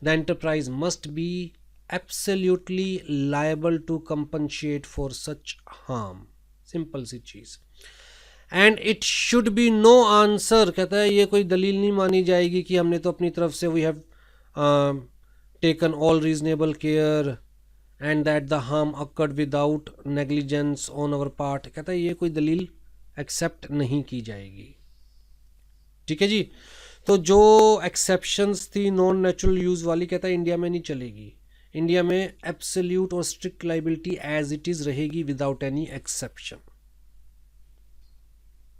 the enterprise must be absolutely liable to compensate for such harm, simple सी चीज़। And it should be no answer, कहता है ये कोई दलील नहीं मानी जाएगी कि हमने तो अपनी तरफ से we have taken all reasonable care and that the harm occurred without negligence on our part, कहता है ये कोई दलील एक्सेप्ट नहीं की जाएगी, ठीक है जी। तो जो एक्सेप्शंस थी नॉन नेचुरल यूज़ वाली, कहता है इंडिया में नहीं चलेगी, इंडिया में एब्सोल्यूट और strict liability as it is रहेगी विदाउट एनी एक्सेप्शन।